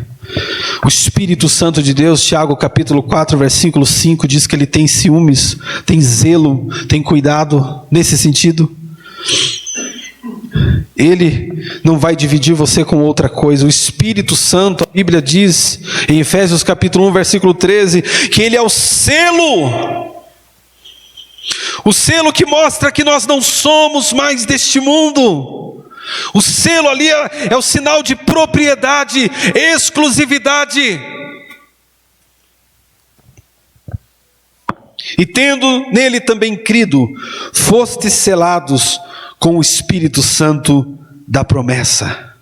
O Espírito Santo de Deus, Tiago capítulo 4, versículo 5, diz que ele tem ciúmes, tem zelo, tem cuidado nesse sentido. Ele não vai dividir você com outra coisa. O Espírito Santo, a Bíblia diz em Efésios capítulo 1, versículo 13, que ele é o selo. O selo que mostra que nós não somos mais deste mundo. O selo ali é o sinal de propriedade, exclusividade. E tendo nele também crido, fostes selados com o Espírito Santo da promessa.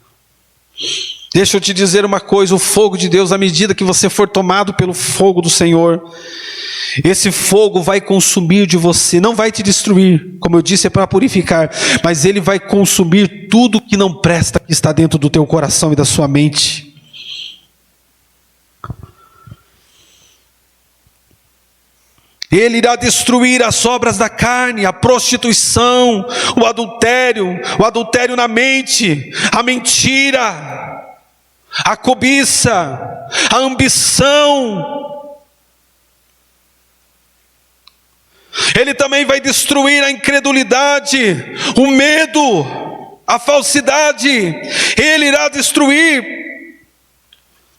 Deixa eu te dizer uma coisa: o fogo de Deus, à medida que você for tomado pelo fogo do Senhor, esse fogo vai consumir de você, não vai te destruir, como eu disse, é para purificar, mas ele vai consumir tudo que não presta, que está dentro do teu coração e da sua mente. Ele irá destruir as obras da carne, a prostituição, o adultério na mente, a mentira, a cobiça, a ambição. Ele também vai destruir a incredulidade, o medo, a falsidade. Ele irá destruir,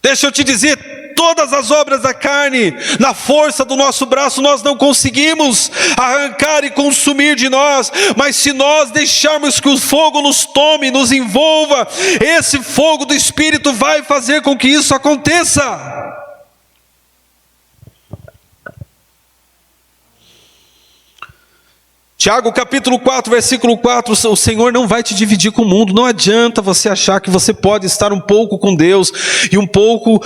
deixa eu te dizer, todas as obras da carne. Na força do nosso braço nós não conseguimos arrancar e consumir de nós, mas se nós deixarmos que o fogo nos tome, nos envolva, esse fogo do Espírito vai fazer com que isso aconteça. Tiago capítulo 4, versículo 4, o Senhor não vai te dividir com o mundo. Não adianta você achar que você pode estar um pouco com Deus e um pouco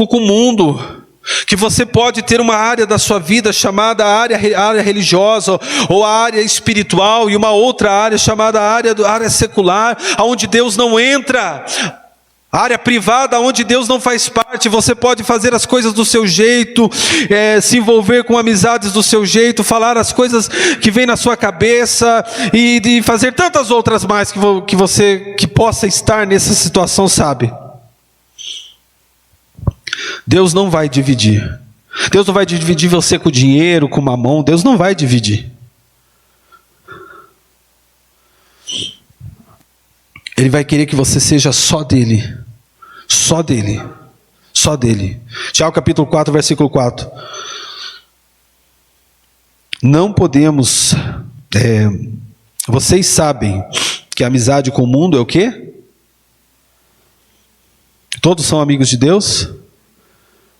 com o mundo. Que você pode ter uma área da sua vida chamada área religiosa ou a área espiritual, e uma outra área chamada área secular, onde Deus não entra. Área privada, onde Deus não faz parte. Você pode fazer as coisas do seu jeito, se envolver com amizades do seu jeito, falar as coisas que vem na sua cabeça e fazer tantas outras mais que você possa estar nessa situação, sabe? Deus não vai dividir. Deus não vai dividir você com dinheiro, com mamão. Deus não vai dividir. Ele vai querer que você seja só dele. Só dele. Só dele. Tiago capítulo 4, versículo 4. Não podemos... vocês sabem que a amizade com o mundo é o quê? Todos são amigos de Deus?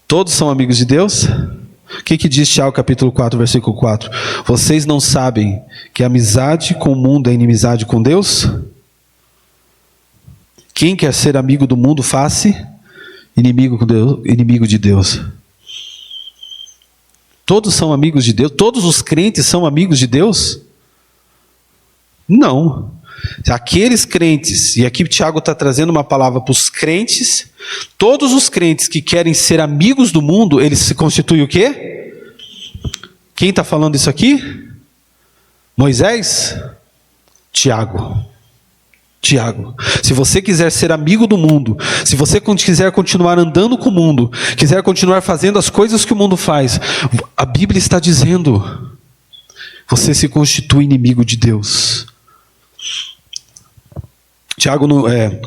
Todos são amigos de Deus? O que diz Tiago capítulo 4, versículo 4? Vocês não sabem que a amizade com o mundo é inimizade com Deus? Quem quer ser amigo do mundo, faça inimigo com Deus, inimigo de Deus? Todos são amigos de Deus? Todos os crentes são amigos de Deus? Não. Aqueles crentes, e aqui Tiago está trazendo uma palavra para os crentes, todos os crentes que querem ser amigos do mundo, eles se constituem o quê? Quem está falando isso aqui? Moisés? Tiago. Se você quiser ser amigo do mundo, se você quiser continuar andando com o mundo, quiser continuar fazendo as coisas que o mundo faz, a Bíblia está dizendo, você se constitui inimigo de Deus. Tiago,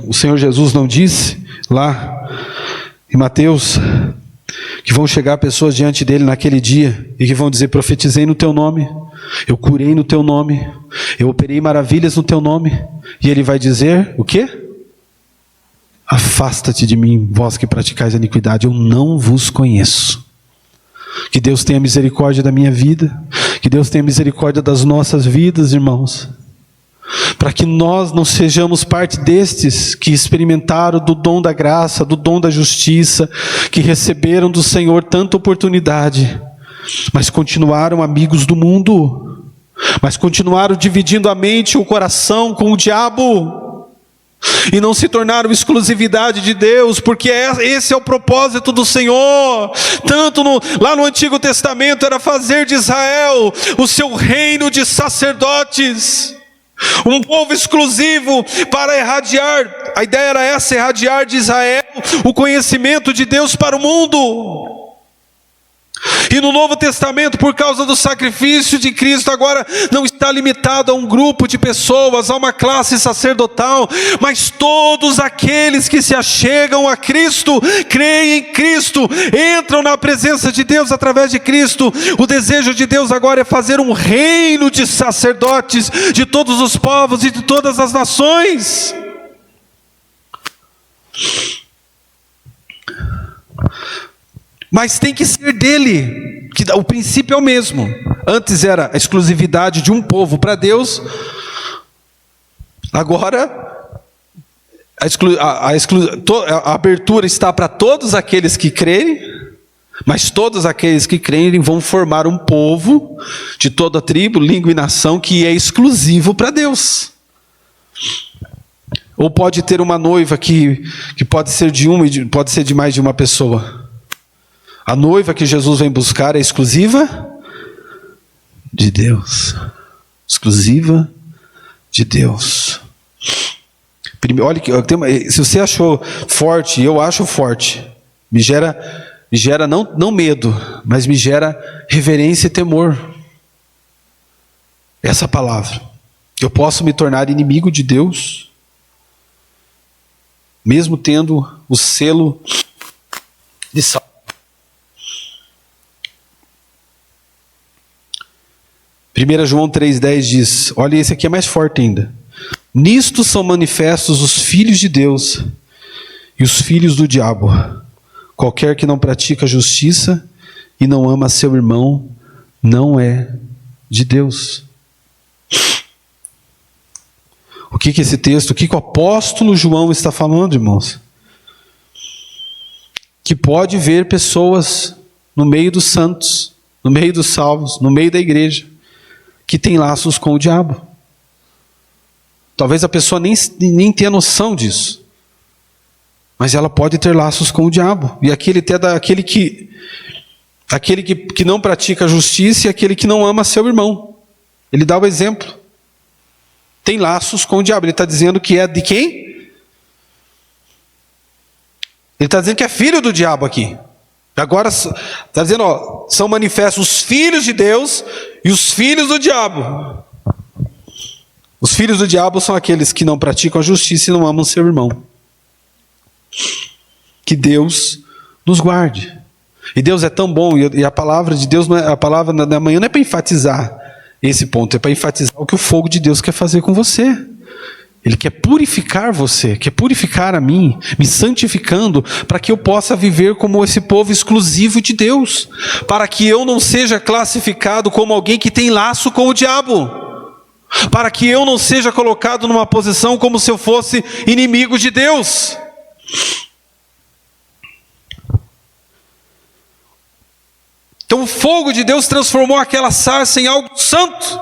o Senhor Jesus não disse lá em Mateus que vão chegar pessoas diante dele naquele dia e que vão dizer: profetizei no teu nome, eu curei no teu nome, eu operei maravilhas no teu nome. E ele vai dizer o quê? Afasta-te de mim, vós que praticais a iniquidade, eu não vos conheço. Que Deus tenha misericórdia da minha vida, que Deus tenha misericórdia das nossas vidas, irmãos, para que nós não sejamos parte destes que experimentaram do dom da graça, do dom da justiça, que receberam do Senhor tanta oportunidade, mas continuaram amigos do mundo, mas continuaram dividindo a mente e o coração com o diabo, e não se tornaram exclusividade de Deus, porque esse é o propósito do Senhor. Tanto lá no Antigo Testamento era fazer de Israel o seu reino de sacerdotes, um povo exclusivo para irradiar, a ideia era essa, irradiar de Israel o conhecimento de Deus para o mundo. E no Novo Testamento, por causa do sacrifício de Cristo, agora não está limitado a um grupo de pessoas, a uma classe sacerdotal, mas todos aqueles que se achegam a Cristo, creem em Cristo, entram na presença de Deus através de Cristo. O desejo de Deus agora é fazer um reino de sacerdotes de todos os povos e de todas as nações. Mas tem que ser dele, que o princípio é o mesmo. Antes era a exclusividade de um povo para Deus, agora a abertura está para todos aqueles que creem, mas todos aqueles que creem vão formar um povo de toda tribo, língua e nação que é exclusivo para Deus. Ou pode ter uma noiva que pode ser de uma e pode ser de mais de uma pessoa. A noiva que Jesus vem buscar é exclusiva de Deus. Exclusiva de Deus. Olha, se você achou forte, eu acho forte. Me gera não medo, mas me gera reverência e temor. Essa palavra. Eu posso me tornar inimigo de Deus, mesmo tendo o selo de salvação. 1 João 3,10 diz, olha, esse aqui é mais forte ainda: nisto são manifestos os filhos de Deus e os filhos do diabo. Qualquer que não pratica a justiça e não ama seu irmão, não é de Deus. O que esse texto, o que o apóstolo João está falando, irmãos? Que pode ver pessoas no meio dos santos, no meio dos salvos, no meio da igreja, que tem laços com o diabo. Talvez a pessoa nem tenha noção disso, mas ela pode ter laços com o diabo. E aquele que não pratica a justiça e aquele que não ama seu irmão. Ele dá o exemplo. Tem laços com o diabo. Ele está dizendo que é de quem? Ele está dizendo que é filho do diabo aqui. Agora está dizendo, são manifestos os filhos de Deus e os filhos do diabo. Os filhos do diabo são aqueles que não praticam a justiça e não amam seu irmão. Que Deus nos guarde. E Deus é tão bom, e a palavra de Deus, a palavra da manhã não é para enfatizar esse ponto, é para enfatizar o que o fogo de Deus quer fazer com você. Ele quer purificar você, quer purificar a mim, me santificando, para que eu possa viver como esse povo exclusivo de Deus, para que eu não seja classificado como alguém que tem laço com o diabo, para que eu não seja colocado numa posição como se eu fosse inimigo de Deus. Então o fogo de Deus transformou aquela sarça em algo santo.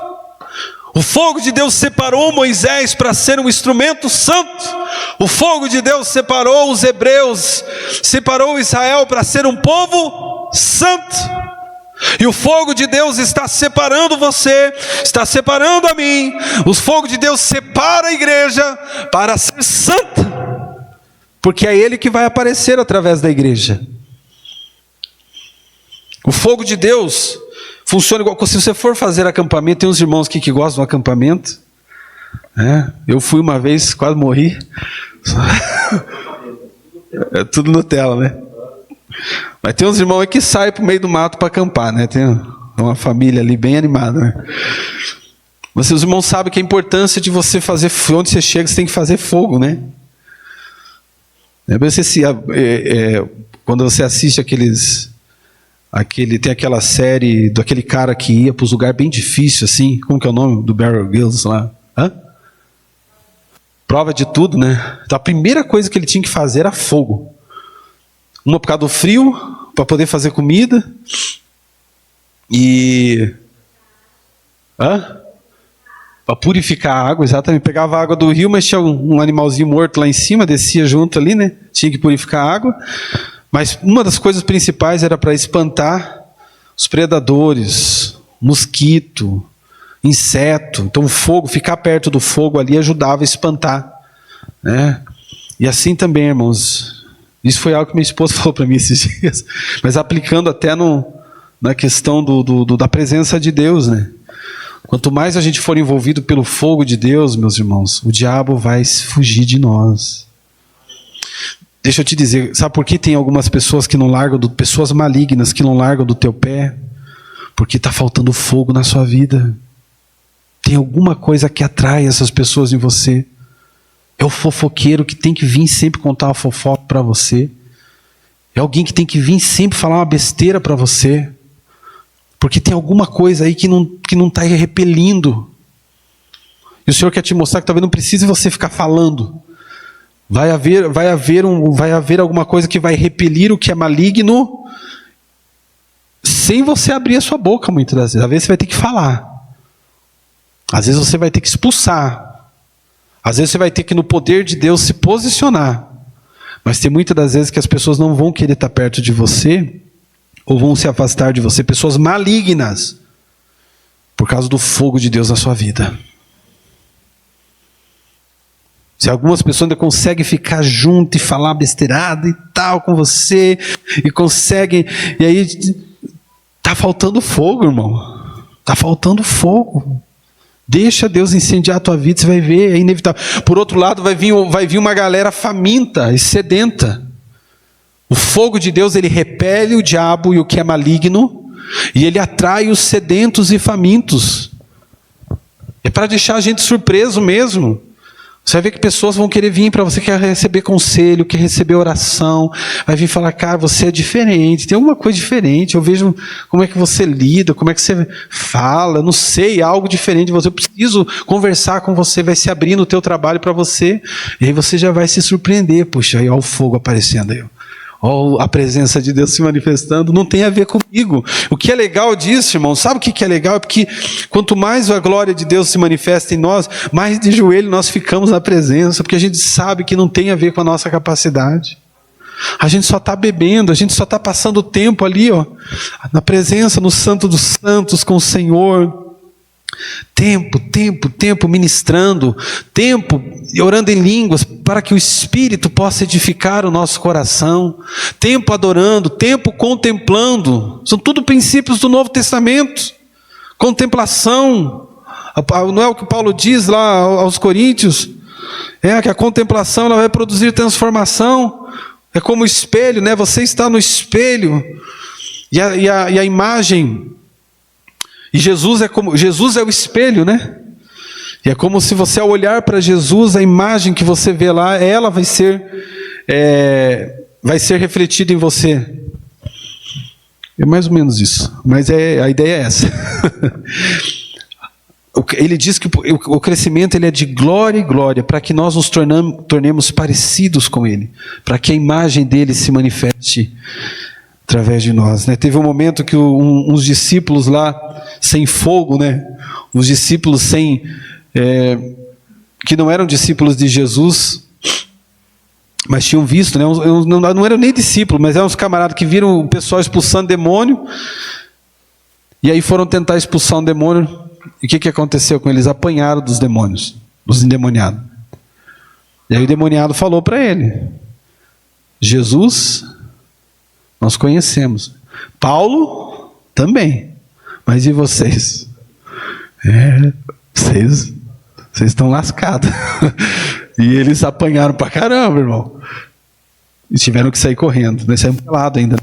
O fogo de Deus separou Moisés para ser um instrumento santo. O fogo de Deus separou os hebreus, separou Israel para ser um povo santo. E o fogo de Deus está separando você, está separando a mim. O fogo de Deus separa a igreja para ser santa, porque é Ele que vai aparecer através da igreja. O fogo de Deus funciona igual, se você for fazer acampamento, tem uns irmãos aqui que gostam do acampamento. Eu fui uma vez, quase morri. É tudo Nutella, né? Mas tem uns irmãos aí que saem para o meio do mato para acampar, né? Tem uma família ali bem animada, né? Mas os irmãos sabem que a importância de você fazer, onde você chega, você tem que fazer fogo, né? Quando você assiste tem aquela série daquele cara que ia para os lugares bem difíceis, assim, como que é o nome? Do Bear Grylls lá. Prova de tudo, né? Então a primeira coisa que ele tinha que fazer era fogo. Uma por causa do frio, para poder fazer comida. E... para purificar a água, exatamente. Pegava a água do rio, mas tinha um animalzinho morto lá em cima, descia junto ali, né? Tinha que purificar a água. Mas uma das coisas principais era para espantar os predadores, mosquito, inseto. Então o fogo, ficar perto do fogo ali ajudava a espantar, né? E assim também, irmãos, isso foi algo que minha esposa falou para mim esses dias, mas aplicando até na questão da presença de Deus, né? Quanto mais a gente for envolvido pelo fogo de Deus, meus irmãos, o diabo vai fugir de nós. Deixa eu te dizer, sabe por que tem algumas pessoas que não largam, pessoas malignas que não largam do teu pé? Porque está faltando fogo na sua vida. Tem alguma coisa que atrai essas pessoas em você. É o fofoqueiro que tem que vir sempre contar uma fofoca para você. É alguém que tem que vir sempre falar uma besteira para você. Porque tem alguma coisa aí que não está repelindo. E o Senhor quer te mostrar que talvez não precise você ficar falando. Vai haver alguma coisa que vai repelir o que é maligno sem você abrir a sua boca muitas das vezes. Às vezes você vai ter que falar. Às vezes você vai ter que expulsar. Às vezes você vai ter que, no poder de Deus, se posicionar. Mas tem muitas das vezes que as pessoas não vão querer estar perto de você ou vão se afastar de você. Pessoas malignas por causa do fogo de Deus na sua vida. Se algumas pessoas ainda conseguem ficar junto e falar besteirada e tal com você, e conseguem, e aí está faltando fogo, irmão. Está faltando fogo. Deixa Deus incendiar a tua vida, você vai ver, é inevitável. Por outro lado, vai vir uma galera faminta e sedenta. O fogo de Deus, ele repele o diabo e o que é maligno, e ele atrai os sedentos e famintos. É para deixar a gente surpreso mesmo. Você vai ver que pessoas vão querer vir para você, quer receber conselho, quer receber oração, vai vir falar, cara, você é diferente, tem alguma coisa diferente, eu vejo como é que você lida, como é que você fala, não sei, algo diferente de você, eu preciso conversar com você, vai se abrir no teu trabalho para você, e aí você já vai se surpreender, puxa, aí olha o fogo aparecendo aí, a presença de Deus se manifestando, não tem a ver comigo. O que é legal disso, irmão, sabe o que é legal? É porque quanto mais a glória de Deus se manifesta em nós, mais de joelho nós ficamos na presença, porque a gente sabe que não tem a ver com a nossa capacidade. A gente só está bebendo, a gente só está passando o tempo ali, na presença, no Santo dos Santos, com o Senhor. Tempo ministrando, tempo orando em línguas para que o Espírito possa edificar o nosso coração, tempo adorando, tempo contemplando, são tudo princípios do Novo Testamento. Contemplação, não é o que Paulo diz lá aos Coríntios, que a contemplação ela vai produzir transformação, é como o espelho, né? Você está no espelho, e a imagem. E Jesus é o espelho, né? E é como se você, ao olhar para Jesus, a imagem que você vê lá, ela vai ser refletida em você. É mais ou menos isso, mas a ideia é essa. Ele diz que o crescimento ele é de glória em glória, para que nós nos tornemos parecidos com Ele, para que a imagem dele se manifeste. através de nós, né? Teve um momento que uns discípulos lá, sem fogo, né? Os discípulos que não eram discípulos de Jesus, mas tinham visto, né? Não eram nem discípulos, mas eram uns camaradas que viram o pessoal expulsando demônio, e aí foram tentar expulsar um demônio, e o que aconteceu com eles? Apanharam dos demônios, dos endemoniados. E aí o demoniado falou para ele: Jesus, nós conhecemos. Paulo, também. Mas e vocês? Vocês estão lascados. E eles apanharam pra caramba, irmão. E tiveram que sair correndo. Nós saímos pelado ainda.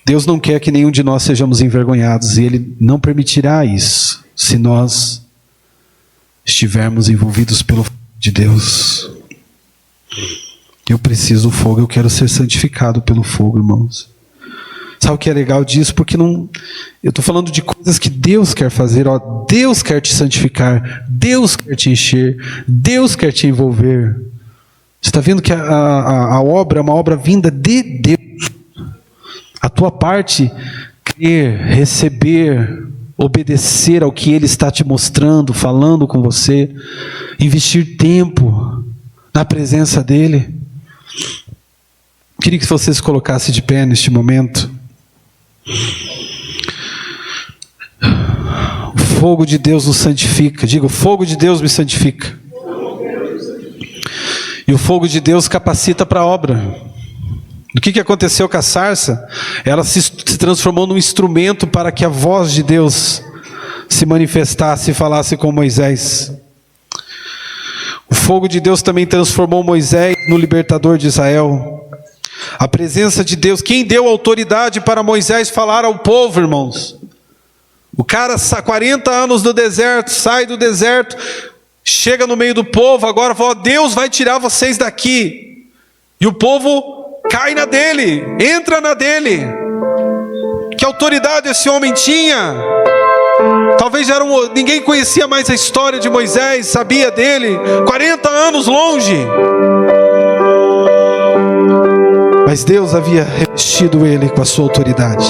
Deus não quer que nenhum de nós sejamos envergonhados. E Ele não permitirá isso se nós estivermos envolvidos pelo fogo de Deus. Eu preciso do fogo, eu quero ser santificado pelo fogo, irmãos. Sabe o que é legal disso? Porque eu estou falando de coisas que Deus quer fazer. Ó, Deus quer te santificar, Deus quer te encher, Deus quer te envolver. Você está vendo que a obra é uma obra vinda de Deus. A tua parte, crer, receber, obedecer ao que Ele está te mostrando, falando com você, investir tempo na presença dEle. Queria que você se colocasse de pé neste momento. O fogo de Deus nos santifica. Diga: o fogo de Deus me santifica. E o fogo de Deus capacita para a obra. O que aconteceu com a sarça? Ela se transformou num instrumento para que a voz de Deus se manifestasse e falasse com Moisés. O fogo de Deus também transformou Moisés no libertador de Israel. A presença de Deus, quem deu autoridade para Moisés falar ao povo, irmãos? O cara, 40 anos no deserto, sai do deserto, chega no meio do povo, agora fala: Deus vai tirar vocês daqui. E o povo cai na dele, entra na dele. Que autoridade esse homem tinha? Talvez ninguém conhecia mais a história de Moisés, sabia dele, 40 anos longe. Mas Deus havia revestido ele com a sua autoridade.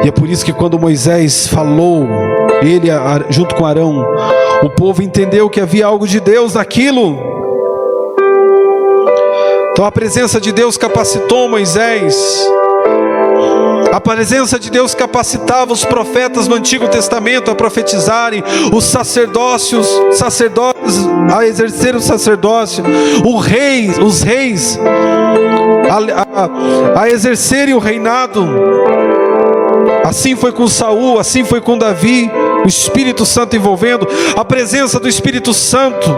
E é por isso que quando Moisés falou, ele junto com Arão, o povo entendeu que havia algo de Deus naquilo. Então a presença de Deus capacitou Moisés. A presença de Deus capacitava os profetas no Antigo Testamento a profetizarem, os sacerdotes a exercer o sacerdócio, os reis a exercerem o reinado. Assim foi com Saul, assim foi com Davi, o Espírito Santo envolvendo. A presença do Espírito Santo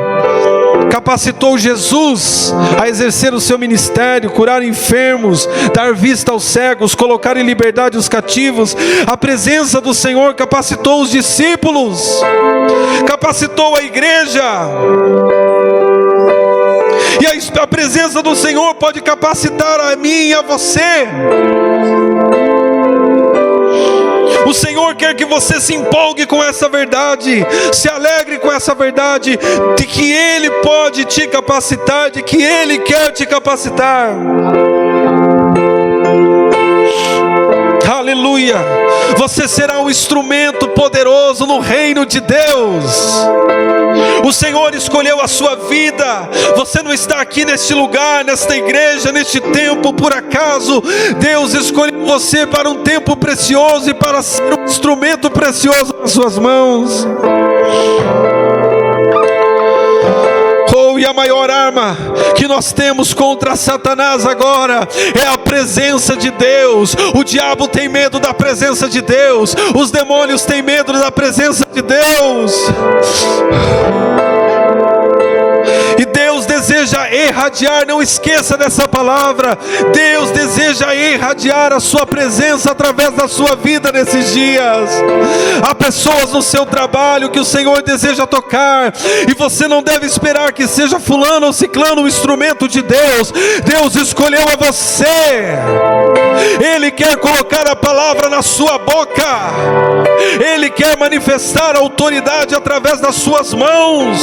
capacitou Jesus a exercer o seu ministério, curar enfermos, dar vista aos cegos, colocar em liberdade os cativos. A presença do Senhor capacitou os discípulos, capacitou a igreja. E a presença do Senhor pode capacitar a mim e a você. O Senhor quer que você se empolgue com essa verdade, se alegre com essa verdade, de que Ele pode te capacitar, de que Ele quer te capacitar. Aleluia! Você será um instrumento poderoso no reino de Deus. O Senhor escolheu a sua vida. Você não está aqui neste lugar, nesta igreja, neste tempo por acaso. Deus escolheu você para um tempo precioso e para ser um instrumento precioso nas suas mãos. E a maior arma que nós temos contra Satanás agora é a presença de Deus. O diabo tem medo da presença de Deus. Os demônios têm medo da presença de Deus. E Deus deseja irradiar, não esqueça dessa palavra. Deus deseja irradiar a sua presença através da sua vida nesses dias. Há pessoas no seu trabalho que o Senhor deseja tocar, e você não deve esperar que seja fulano ou ciclano um instrumento de Deus. Deus escolheu a você. Ele quer colocar a palavra na sua boca. Ele quer manifestar a autoridade através das suas mãos.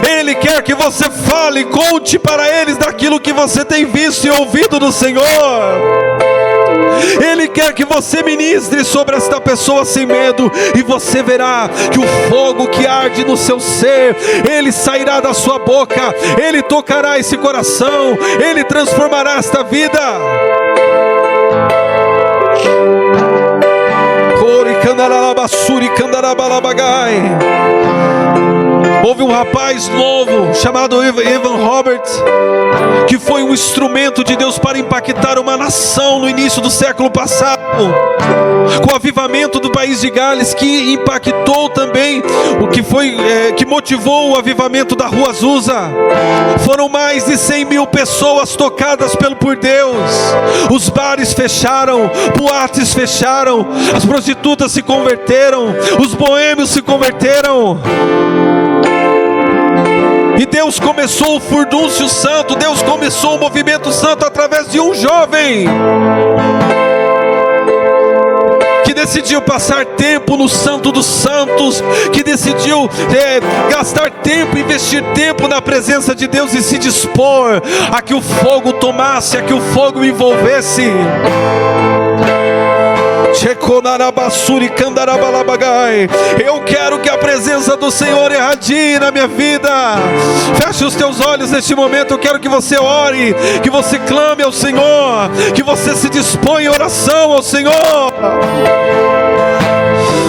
Ele quer que você fale, conte para eles daquilo que você tem visto e ouvido do Senhor. Ele quer que você ministre sobre esta pessoa sem medo, e você verá que o fogo que arde no seu ser, ele sairá da sua boca, ele tocará esse coração, ele transformará esta vida. Houve um rapaz novo chamado Evan Roberts, que foi um instrumento de Deus para impactar uma nação no início do século passado, com o avivamento do país de Gales, que impactou também que motivou o avivamento da Rua Azusa. Foram mais de 100 mil pessoas tocadas por Deus. Os bares fecharam, boates fecharam, as prostitutas se converteram, os boêmios se converteram. E Deus começou o furdúncio santo, Deus começou o movimento santo através de um jovem que decidiu passar tempo no Santo dos Santos, que decidiu gastar tempo, investir tempo na presença de Deus e se dispor a que o fogo tomasse, a que o fogo envolvesse. Eu quero que a presença do Senhor irradie na minha vida. Feche os teus olhos neste momento. Eu quero que você ore, que você clame ao Senhor, que você se disponha em oração ao Senhor.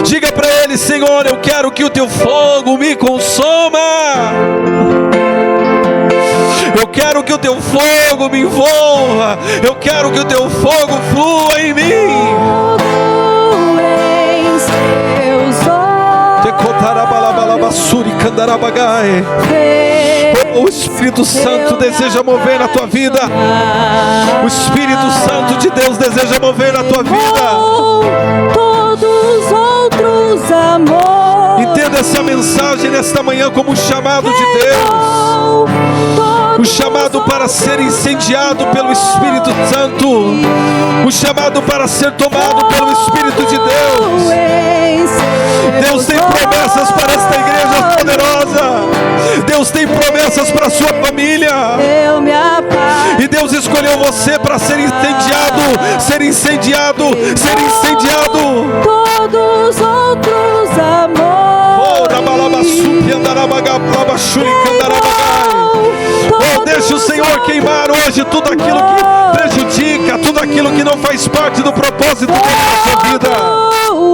Diga para Ele: Senhor, eu quero que o teu fogo me consuma. Eu quero que o teu fogo me envolva. Eu quero que o teu fogo flua em mim. O Espírito Santo deseja mover na tua vida. O Espírito Santo de Deus deseja mover na tua vida.
Todos outros amores.
Entenda essa mensagem nesta manhã como um chamado de Deus, um chamado para ser incendiado pelo Espírito Santo, um chamado para ser tomado pelo Espírito de Deus. Deus tem promessas para esta igreja poderosa. Deus tem promessas para a sua família. E Deus escolheu você para ser incendiado, ser incendiado, ser incendiado.
Todos outros amores.
Oh, deixa o Senhor queimar hoje tudo aquilo que prejudica, tudo aquilo que não faz parte do propósito dele na sua vida.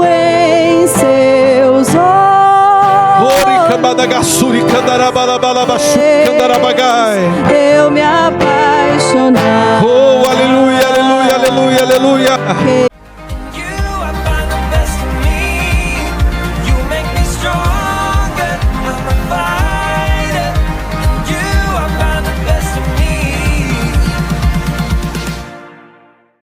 Em seus eu me apaixonar.
Oh, aleluia, aleluia, aleluia, aleluia.